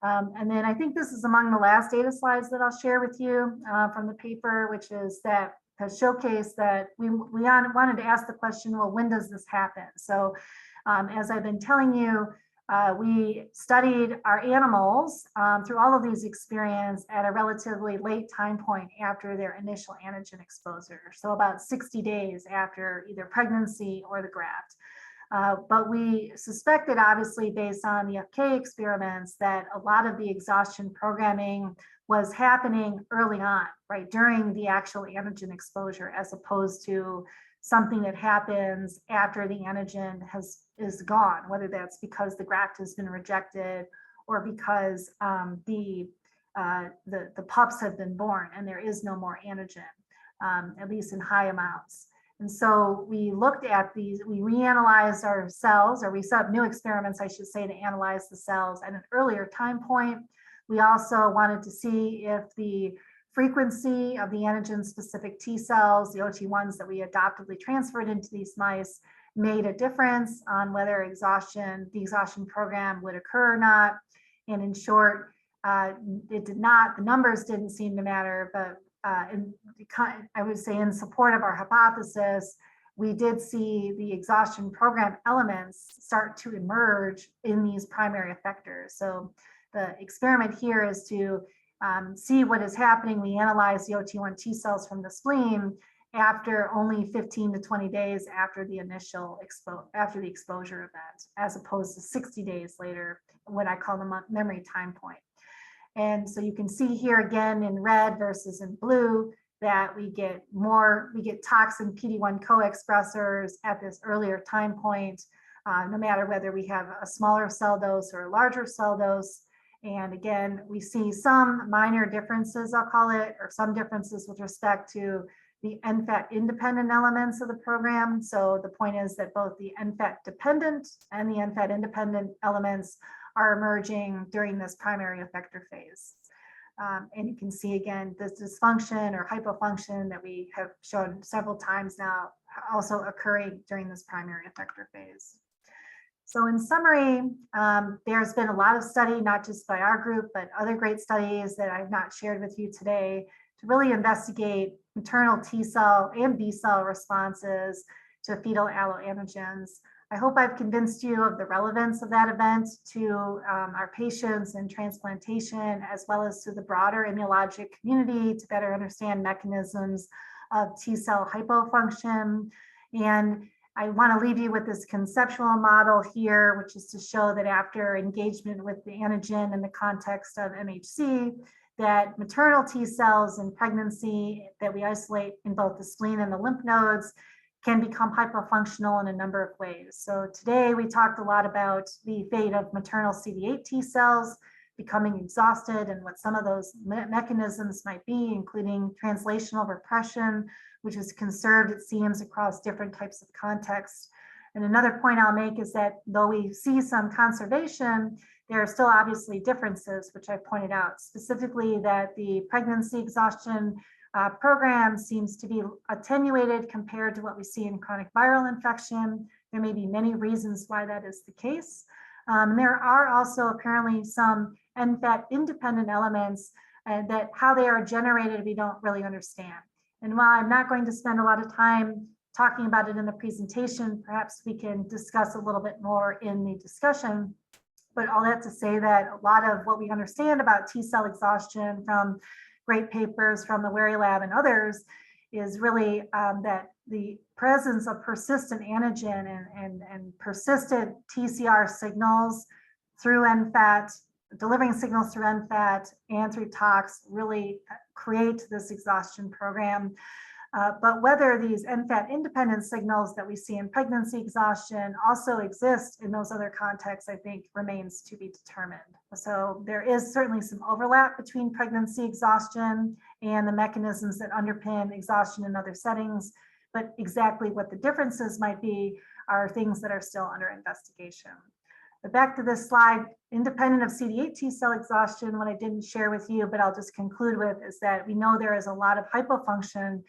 And then I think this is among the last data slides that I'll share with you from the paper, which is that has showcased that we wanted to ask the question, well, when does this happen? So as I've been telling you, we studied our animals through all of these experiments at a relatively late time point after their initial antigen exposure. So about 60 days after either pregnancy or the graft. But we suspected, obviously, based on the FK experiments, that a lot of the exhaustion programming was happening early on, right, during the actual antigen exposure, as opposed to something that happens after the antigen is gone, whether that's because the graft has been rejected or because the pups have been born and there is no more antigen, at least in high amounts. And so we looked at these, we reanalyzed our cells, or we set up new experiments, I should say, to analyze the cells at an earlier time point. We also wanted to see if the frequency of the antigen-specific T cells, the OT1s that we adoptively transferred into these mice, made a difference on whether the exhaustion program would occur or not. And in short, it did not, the numbers didn't seem to matter, but I would say in support of our hypothesis, we did see the exhaustion program elements start to emerge in these primary effectors. So the experiment here is to see what is happening. We analyze the OT1 T cells from the spleen after only 15 to 20 days after the initial exposure event, as opposed to 60 days later, what I call the memory time point. And so you can see here again in red versus in blue that we get toxin PD1 co-expressors at this earlier time point, no matter whether we have a smaller cell dose or a larger cell dose. And again, we see some minor differences, I'll call it, or some differences with respect to the NFAT-independent elements of the program. So the point is that both the NFAT-dependent and the NFAT-independent elements are emerging during this primary effector phase. And you can see again, this dysfunction or hypofunction that we have shown several times now also occurring during this primary effector phase. So in summary, there's been a lot of study, not just by our group, but other great studies that I've not shared with you today to really investigate maternal T cell and B cell responses to fetal alloantigens. I hope I've convinced you of the relevance of that event to our patients and transplantation, as well as to the broader immunologic community to better understand mechanisms of T cell hypofunction. And I want to leave you with this conceptual model here, which is to show that after engagement with the antigen in the context of MHC, that maternal T cells in pregnancy that we isolate in both the spleen and the lymph nodes can become hypofunctional in a number of ways. So today we talked a lot about the fate of maternal CD8 T cells becoming exhausted and what some of those mechanisms might be, including translational repression, which is conserved, it seems, across different types of contexts. And another point I'll make is that though we see some conservation, there are still obviously differences, which I pointed out, specifically that the pregnancy exhaustion program seems to be attenuated compared to what we see in chronic viral infection. There may be many reasons why that is the case. There are also apparently some NFAT-dependent elements that how they are generated, we don't really understand. And while I'm not going to spend a lot of time talking about it in the presentation, perhaps we can discuss a little bit more in the discussion. But all that to say that a lot of what we understand about T cell exhaustion from great papers from the Wary Lab and others is really that the presence of persistent antigen and persistent TCR signals through NFAT, delivering signals through NFAT and through tox really create this exhaustion program. But whether these NFAT-independent signals that we see in pregnancy exhaustion also exist in those other contexts, I think remains to be determined. So there is certainly some overlap between pregnancy exhaustion and the mechanisms that underpin exhaustion in other settings, but exactly what the differences might be are things that are still under investigation. But back to this slide, independent of CD8 T cell exhaustion, what I didn't share with you, but I'll just conclude with, is that we know there is a lot of hypofunction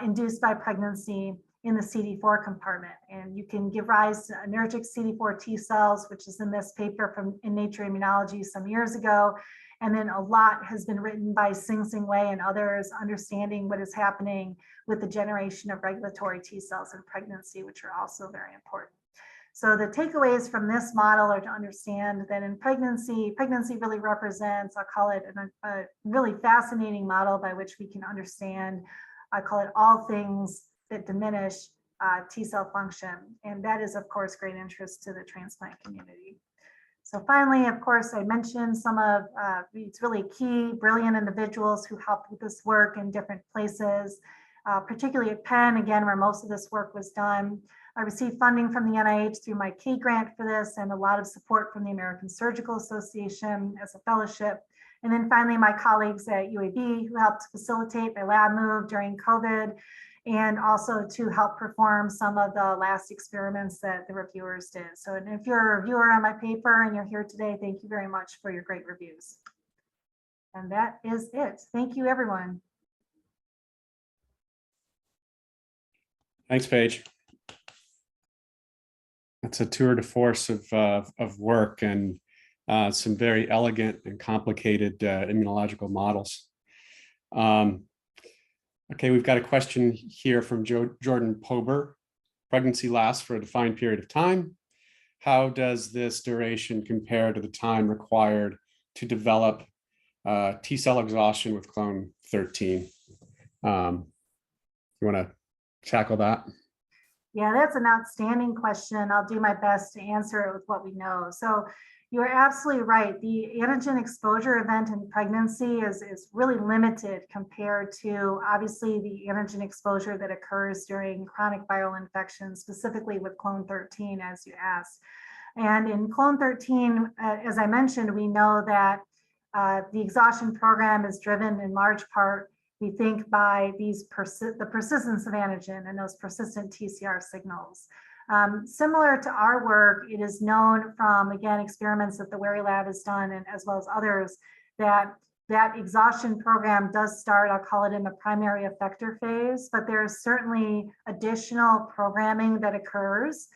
induced by pregnancy in the CD4 compartment. And you can give rise to anergic CD4 T cells, which is in this paper from in Nature Immunology some years ago. And then a lot has been written by Sing Wei and others understanding what is happening with the generation of regulatory T cells in pregnancy, which are also very important. So the takeaways from this model are to understand that in pregnancy really represents, I'll call it a really fascinating model by which we can understand, I call it all things that diminish T cell function. And that is, of course, great interest to the transplant community. So finally, of course, I mentioned some of these really key, brilliant individuals who helped with this work in different places, particularly at Penn, again, where most of this work was done. I received funding from the NIH through my K grant for this and a lot of support from the American Surgical Association as a fellowship. And then finally, my colleagues at UAB who helped facilitate my lab move during COVID and also to help perform some of the last experiments that the reviewers did. So if you're a reviewer on my paper and you're here today, thank you very much for your great reviews. And that is it. Thank you, everyone. Thanks, Paige. That's a tour de force of work and some very elegant and complicated immunological models. Okay, we've got a question here from Jordan Pober. Pregnancy lasts for a defined period of time. How does this duration compare to the time required to develop T cell exhaustion with clone 13? You want to tackle that? Yeah, that's an outstanding question. I'll do my best to answer it with what we know. So you're absolutely right. The antigen exposure event in pregnancy is really limited compared to obviously the antigen exposure that occurs during chronic viral infections, specifically with clone 13, as you asked. And in clone 13, as I mentioned, we know that the exhaustion program is driven in large part, we think, by the persistence of antigen and those persistent TCR signals. Similar to our work, it is known from, again, experiments that the Wary Lab has done, and as well as others, that exhaustion program does start, I'll call it, in the primary effector phase, but there is certainly additional programming that occurs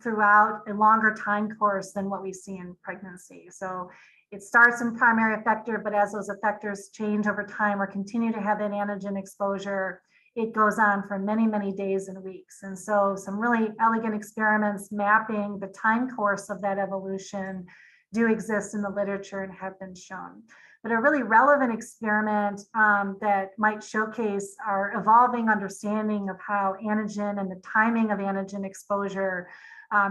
throughout a longer time course than what we see in pregnancy. So It starts in primary effector, but as those effectors change over time or continue to have that antigen exposure, it goes on for many, many days and weeks. And so some really elegant experiments mapping the time course of that evolution do exist in the literature and have been shown. But a really relevant experiment that might showcase our evolving understanding of how antigen and the timing of antigen exposure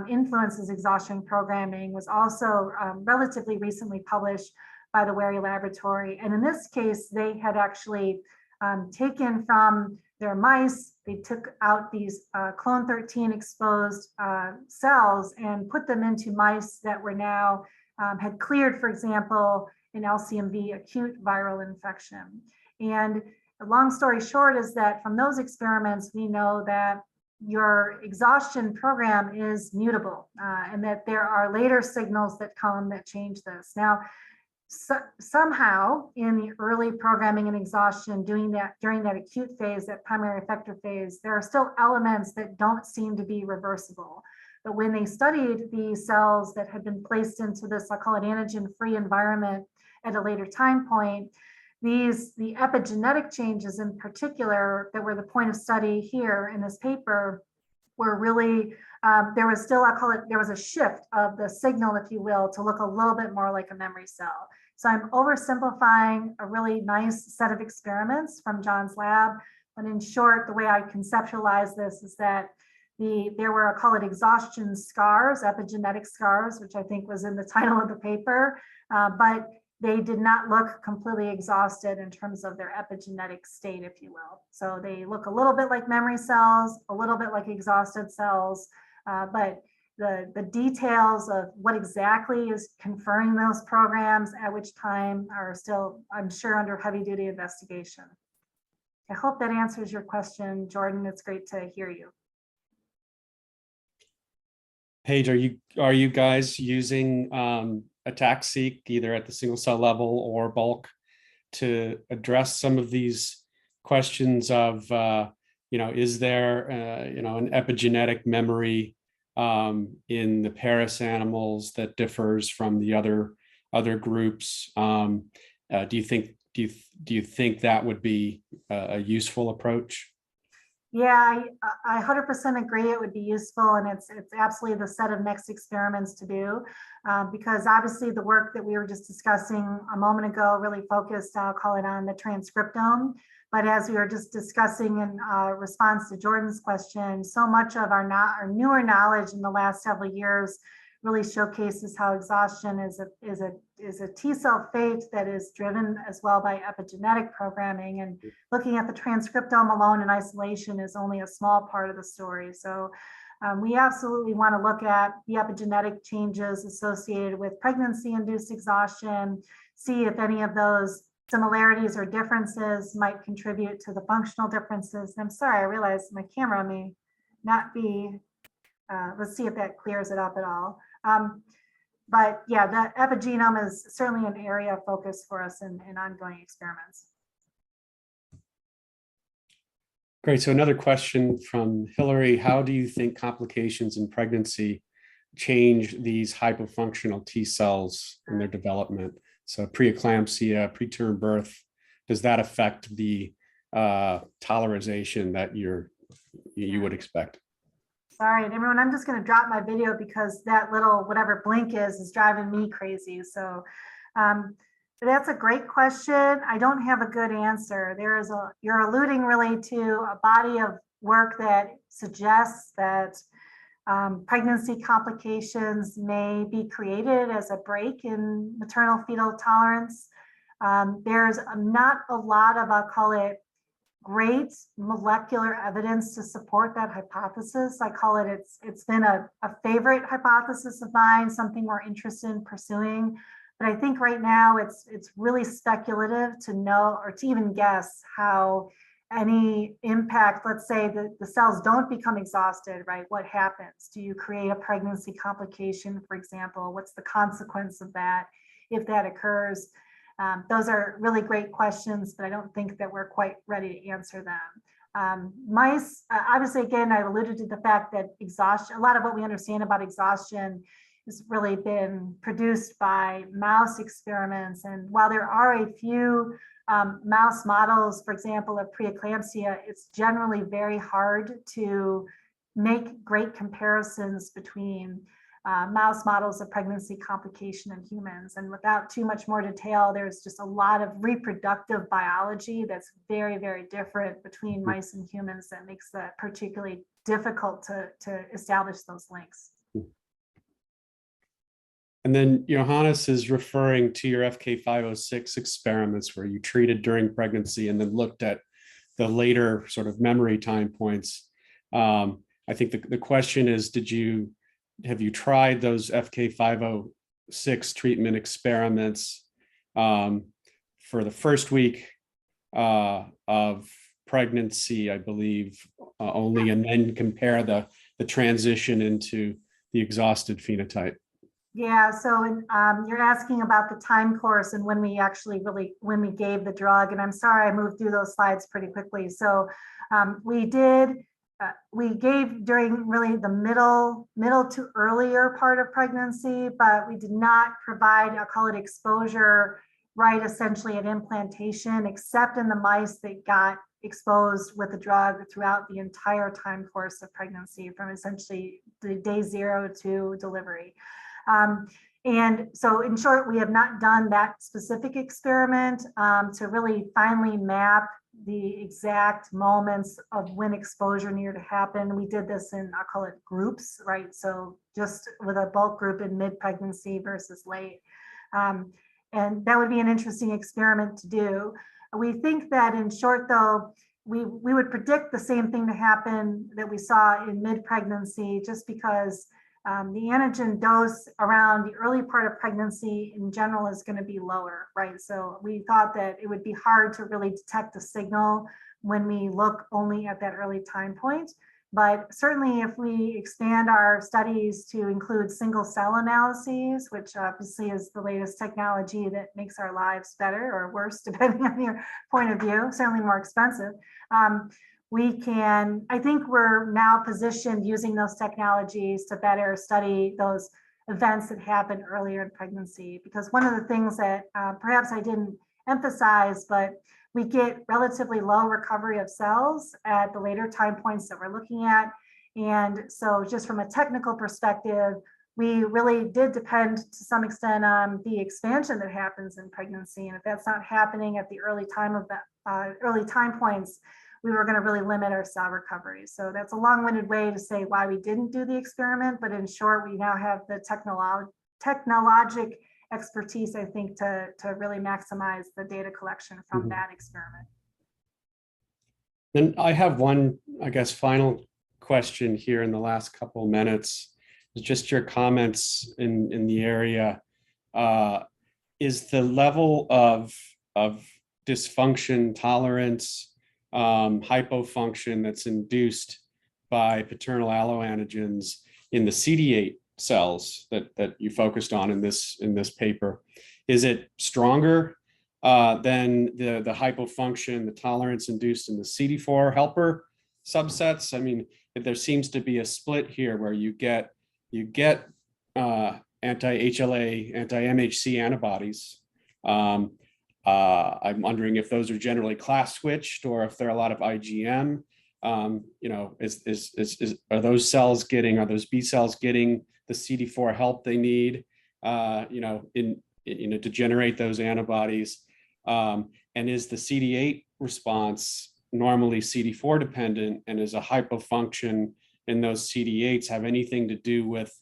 influences exhaustion programming was also relatively recently published by the Wary Laboratory. And in this case, they had actually taken from their mice, they took out these clone 13 exposed cells and put them into mice that were now had cleared, for example, an LCMV acute viral infection. And the long story short is that from those experiments, we know that your exhaustion program is mutable and that there are later signals that come that change this. Now, somehow in the early programming and exhaustion, doing that during that acute phase, that primary effector phase, there are still elements that don't seem to be reversible. But when they studied the cells that had been placed into this, I'll call it antigen-free environment at a later time point, the epigenetic changes in particular that were the point of study here in this paper were really, there was still, I'll call it, there was a shift of the signal, if you will, to look a little bit more like a memory cell. So I'm oversimplifying a really nice set of experiments from John's lab. But in short, the way I conceptualize this is that there were, I'll call it exhaustion scars, epigenetic scars, which I think was in the title of the paper, but they did not look completely exhausted in terms of their epigenetic state, if you will. So they look a little bit like memory cells, a little bit like exhausted cells, but the details of what exactly is conferring those programs at which time are still, I'm sure, under heavy duty investigation. I hope that answers your question, Jordan. It's great to hear you. Paige, are you guys using ATAC-seq either at the single cell level or bulk to address some of these questions of, is there, an epigenetic memory in the Paris animals that differs from the other groups? Do you think that would be a useful approach? Yeah, I 100% agree it would be useful, and it's absolutely the set of next experiments to do, because obviously the work that we were just discussing a moment ago really focused, I'll call it, on the transcriptome. But as we were just discussing in response to Jordan's question, so much of our newer knowledge in the last several years really showcases how exhaustion is a T cell fate that is driven as well by epigenetic programming, and looking at the transcriptome alone in isolation is only a small part of the story. So we absolutely want to look at the epigenetic changes associated with pregnancy-induced exhaustion, see if any of those similarities or differences might contribute to the functional differences. And I'm sorry, I realize my camera may not be, let's see if that clears it up at all. But yeah, the epigenome is certainly an area of focus for us in ongoing experiments. Great. So another question from Hillary: how do you think complications in pregnancy change these hypofunctional T cells in their development? So preeclampsia, preterm birth, does that affect the tolerization that you would expect? Sorry, everyone, I'm just going to drop my video because that little whatever blink is driving me crazy. So that's a great question. I don't have a good answer. You're alluding really to a body of work that suggests that pregnancy complications may be created as a break in maternal fetal tolerance. There's not a lot of, I'll call it, great molecular evidence to support that hypothesis. I call it, it's been a favorite hypothesis of mine, something we're interested in pursuing. But I think right now it's really speculative to know or to even guess how any impact, let's say the cells don't become exhausted, right? What happens? Do you create a pregnancy complication, for example? What's the consequence of that if that occurs? Those are really great questions, but I don't think that we're quite ready to answer them. Mice, obviously, again, I alluded to the fact that exhaustion, a lot of what we understand about exhaustion has really been produced by mouse experiments. And while there are a few mouse models, for example, of preeclampsia, it's generally very hard to make great comparisons between mouse models of pregnancy complication in humans. And without too much more detail, there's just a lot of reproductive biology that's very, very different between mice and humans that makes that particularly difficult to establish those links. And then Johannes is referring to your FK506 experiments where you treated during pregnancy and then looked at the later sort of memory time points. I think the question is, have you tried those FK506 treatment experiments for the first week of pregnancy, I believe, only, and then compare the transition into the exhausted phenotype? Yeah, so you're asking about the time course and when we gave the drug. And I'm sorry, I moved through those slides pretty quickly. So we gave during really the middle to earlier part of pregnancy, but we did not provide, I'll call it exposure, right, essentially at implantation, except in the mice that got exposed with the drug throughout the entire time course of pregnancy, from essentially the day 0 to delivery. And so in short, we have not done that specific experiment to really finally map the exact moments of when exposure needed to happen. We did this in, I'll call it groups, right? So just with a bulk group in mid-pregnancy versus late. And that would be an interesting experiment to do. We think that in short, though, we would predict the same thing to happen that we saw in mid-pregnancy, just because the antigen dose around the early part of pregnancy in general is going to be lower, right? So we thought that it would be hard to really detect a signal when we look only at that early time point. But certainly if we expand our studies to include single cell analyses, which obviously is the latest technology that makes our lives better or worse, depending on your point of view, certainly more expensive. I think we're now positioned using those technologies to better study those events that happen earlier in pregnancy. Because one of the things that perhaps I didn't emphasize, but we get relatively low recovery of cells at the later time points that we're looking at. And so just from a technical perspective, we really did depend to some extent on the expansion that happens in pregnancy. And if that's not happening at the early time points, we were going to really limit our cell recovery. So that's a long-winded way to say why we didn't do the experiment. But in short, we now have the technologic expertise, I think, to really maximize the data collection from that experiment. And I have one, I guess, final question here in the last couple of minutes. Just your comments in the area. Is the level of dysfunction, tolerance, hypofunction that's induced by paternal alloantigens in the CD8 cells that you focused on in this paper, is it stronger than the hypofunction, the tolerance induced in the CD4 helper subsets? I mean, there seems to be a split here where you get anti-HLA, anti-MHC antibodies. I'm wondering if those are generally class switched or if there are a lot of IgM. Are those cells are those B cells getting the CD4 help they need, to generate those antibodies? And is the CD8 response normally CD4 dependent, and is a hypofunction in those CD8s have anything to do with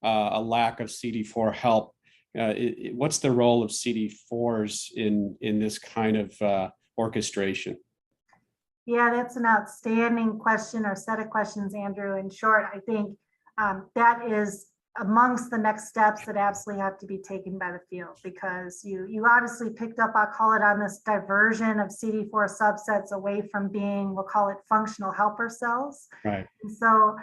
a lack of CD4 help? What's the role of CD4s in this kind of orchestration? Yeah, that's an outstanding question or set of questions, Andrew. In short, I think that is amongst the next steps that absolutely have to be taken by the field, because you obviously picked up, I'll call it, on this diversion of CD4 subsets away from being, we'll call it, functional helper cells. Right. And so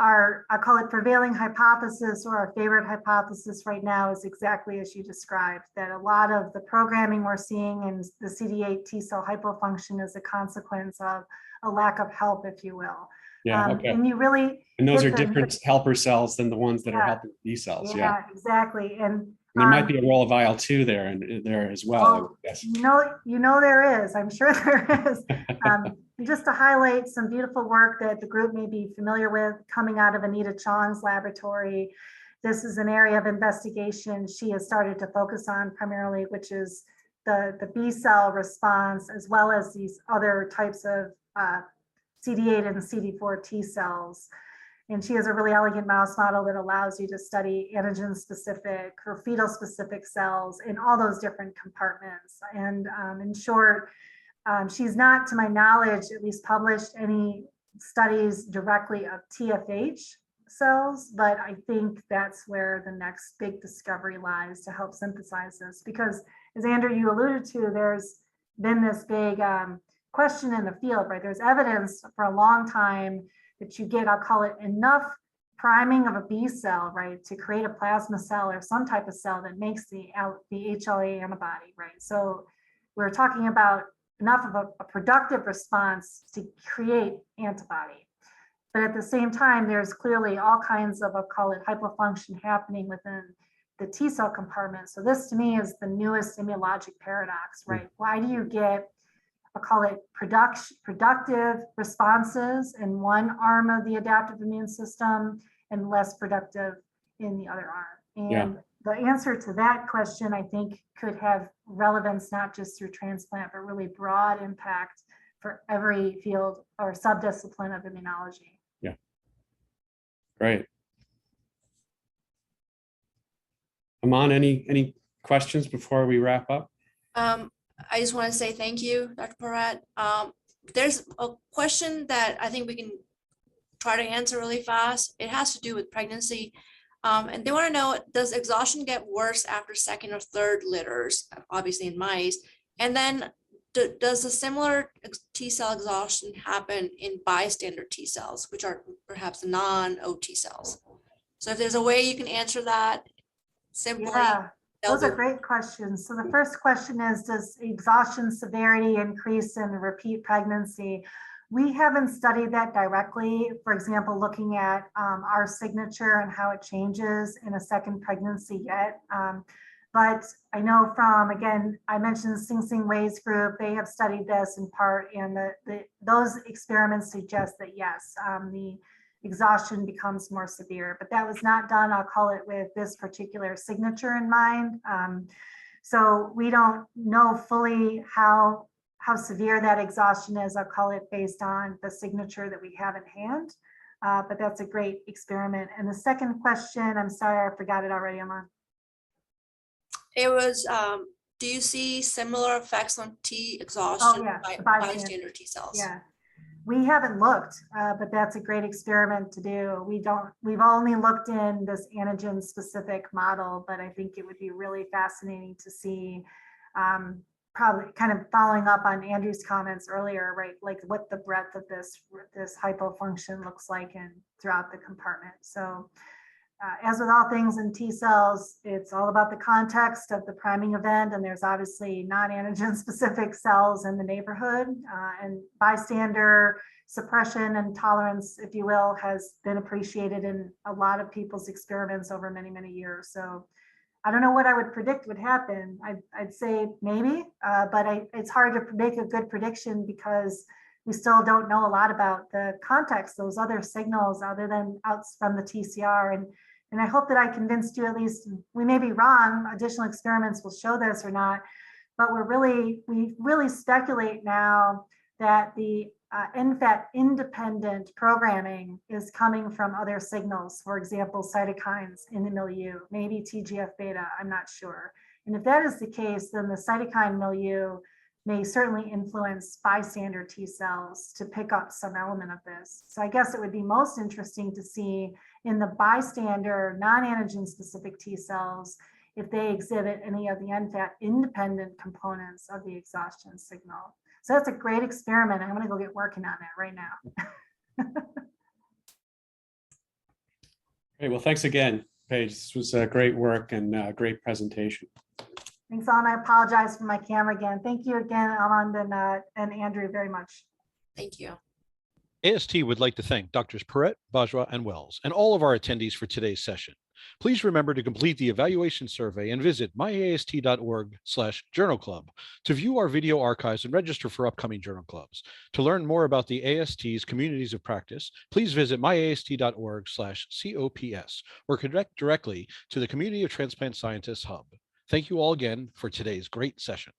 I call it prevailing hypothesis, or our favorite hypothesis right now, is exactly as you described, that a lot of the programming we're seeing in the CD8 T cell hypofunction is a consequence of a lack of help, if you will. Yeah, okay. And you really And those hit are different helper cells than the ones that are helping B cells. Yeah. yeah, exactly. And There might be a role of IL-2 there as well. Yes. you know there is. I'm sure there is. Just to highlight some beautiful work that the group may be familiar with coming out of Anita Chong's laboratory. This is an area of investigation she has started to focus on primarily, which is the B cell response, as well as these other types of CD8 and CD4 T cells. And she has a really elegant mouse model that allows you to study antigen specific or fetal specific cells in all those different compartments. And in short, she's not, to my knowledge, at least published any studies directly of TFH cells, but I think that's where the next big discovery lies to help synthesize this. Because as Andrew, you alluded to, there's been this big question in the field, right? There's evidence for a long time that you get, I'll call it, enough priming of a B cell, right, to create a plasma cell or some type of cell that makes the HLA antibody, right? So we're talking about enough of a productive response to create antibody. But at the same time, there's clearly all kinds of, I'll call it, hypofunction happening within the T cell compartment. So this to me is the newest immunologic paradox, right? Why do you get, I'll call it, productive responses in one arm of the adaptive immune system and less productive in the other arm? And the answer to that question, I think, could have relevance not just through transplant, but really broad impact for every field or subdiscipline of immunology. Yeah. Great. Aman, any questions before we wrap up? I just want to say thank you, Dr. Porrett. There's a question that I think we can try to answer really fast. It has to do with pregnancy. And they want to know, does exhaustion get worse after second or third litters, obviously in mice? And then does a similar T cell exhaustion happen in bystander T cells, which are perhaps non-OT cells? So if there's a way you can answer that simply. Yeah, those are great questions. So the first question is, does exhaustion severity increase in repeat pregnancy? We haven't studied that directly. For example, looking at our signature and how it changes in a second pregnancy yet. But I know from, again, I mentioned Sing Sing Wei's group, they have studied this in part, and those experiments suggest that yes, the exhaustion becomes more severe, but that was not done, I'll call it, with this particular signature in mind. So we don't know fully how severe that exhaustion is, I'll call it, based on the signature that we have in hand. But that's a great experiment. And the second question, I'm sorry, I forgot it already, Aman. It was, do you see similar effects on T exhaustion by bystander T cells? Yeah, we haven't looked, but that's a great experiment to do. We've only looked in this antigen specific model, but I think it would be really fascinating to see, probably kind of following up on Andrew's comments earlier, right? Like what the breadth of this hypofunction looks like throughout the compartment. So as with all things in T cells, it's all about the context of the priming event, and there's obviously non-antigen specific cells in the neighborhood, and bystander suppression and tolerance, if you will, has been appreciated in a lot of people's experiments over many, many years. So I don't know what I would predict would happen. I'd say maybe, but it's hard to make a good prediction because we still don't know a lot about the context, those other signals other than out from the TCR. And I hope that I convinced you, at least we may be wrong, additional experiments will show this or not, but we really speculate now that the NFAT-independent programming is coming from other signals, for example, cytokines in the milieu, maybe TGF-beta, I'm not sure. And if that is the case, then the cytokine milieu may certainly influence bystander T cells to pick up some element of this. So I guess it would be most interesting to see in the bystander non-antigen specific T cells if they exhibit any of the NFAT independent components of the exhaustion signal. So that's a great experiment. I'm going to go get working on that right now. Great. Well, thanks again, Paige. This was great work and a great presentation. Thanks, Alan. I apologize for my camera again. Thank you again, Alan and Andrew, very much. Thank you. AST would like to thank Drs. Porrett, Bajwa, and Wells, and all of our attendees for today's session. Please remember to complete the evaluation survey and visit myast.org/journal club to view our video archives and register for upcoming journal clubs. To learn more about the AST's communities of practice, please visit myast.org/COPS or connect directly to the Community of Transplant Scientists Hub. Thank you all again for today's great session.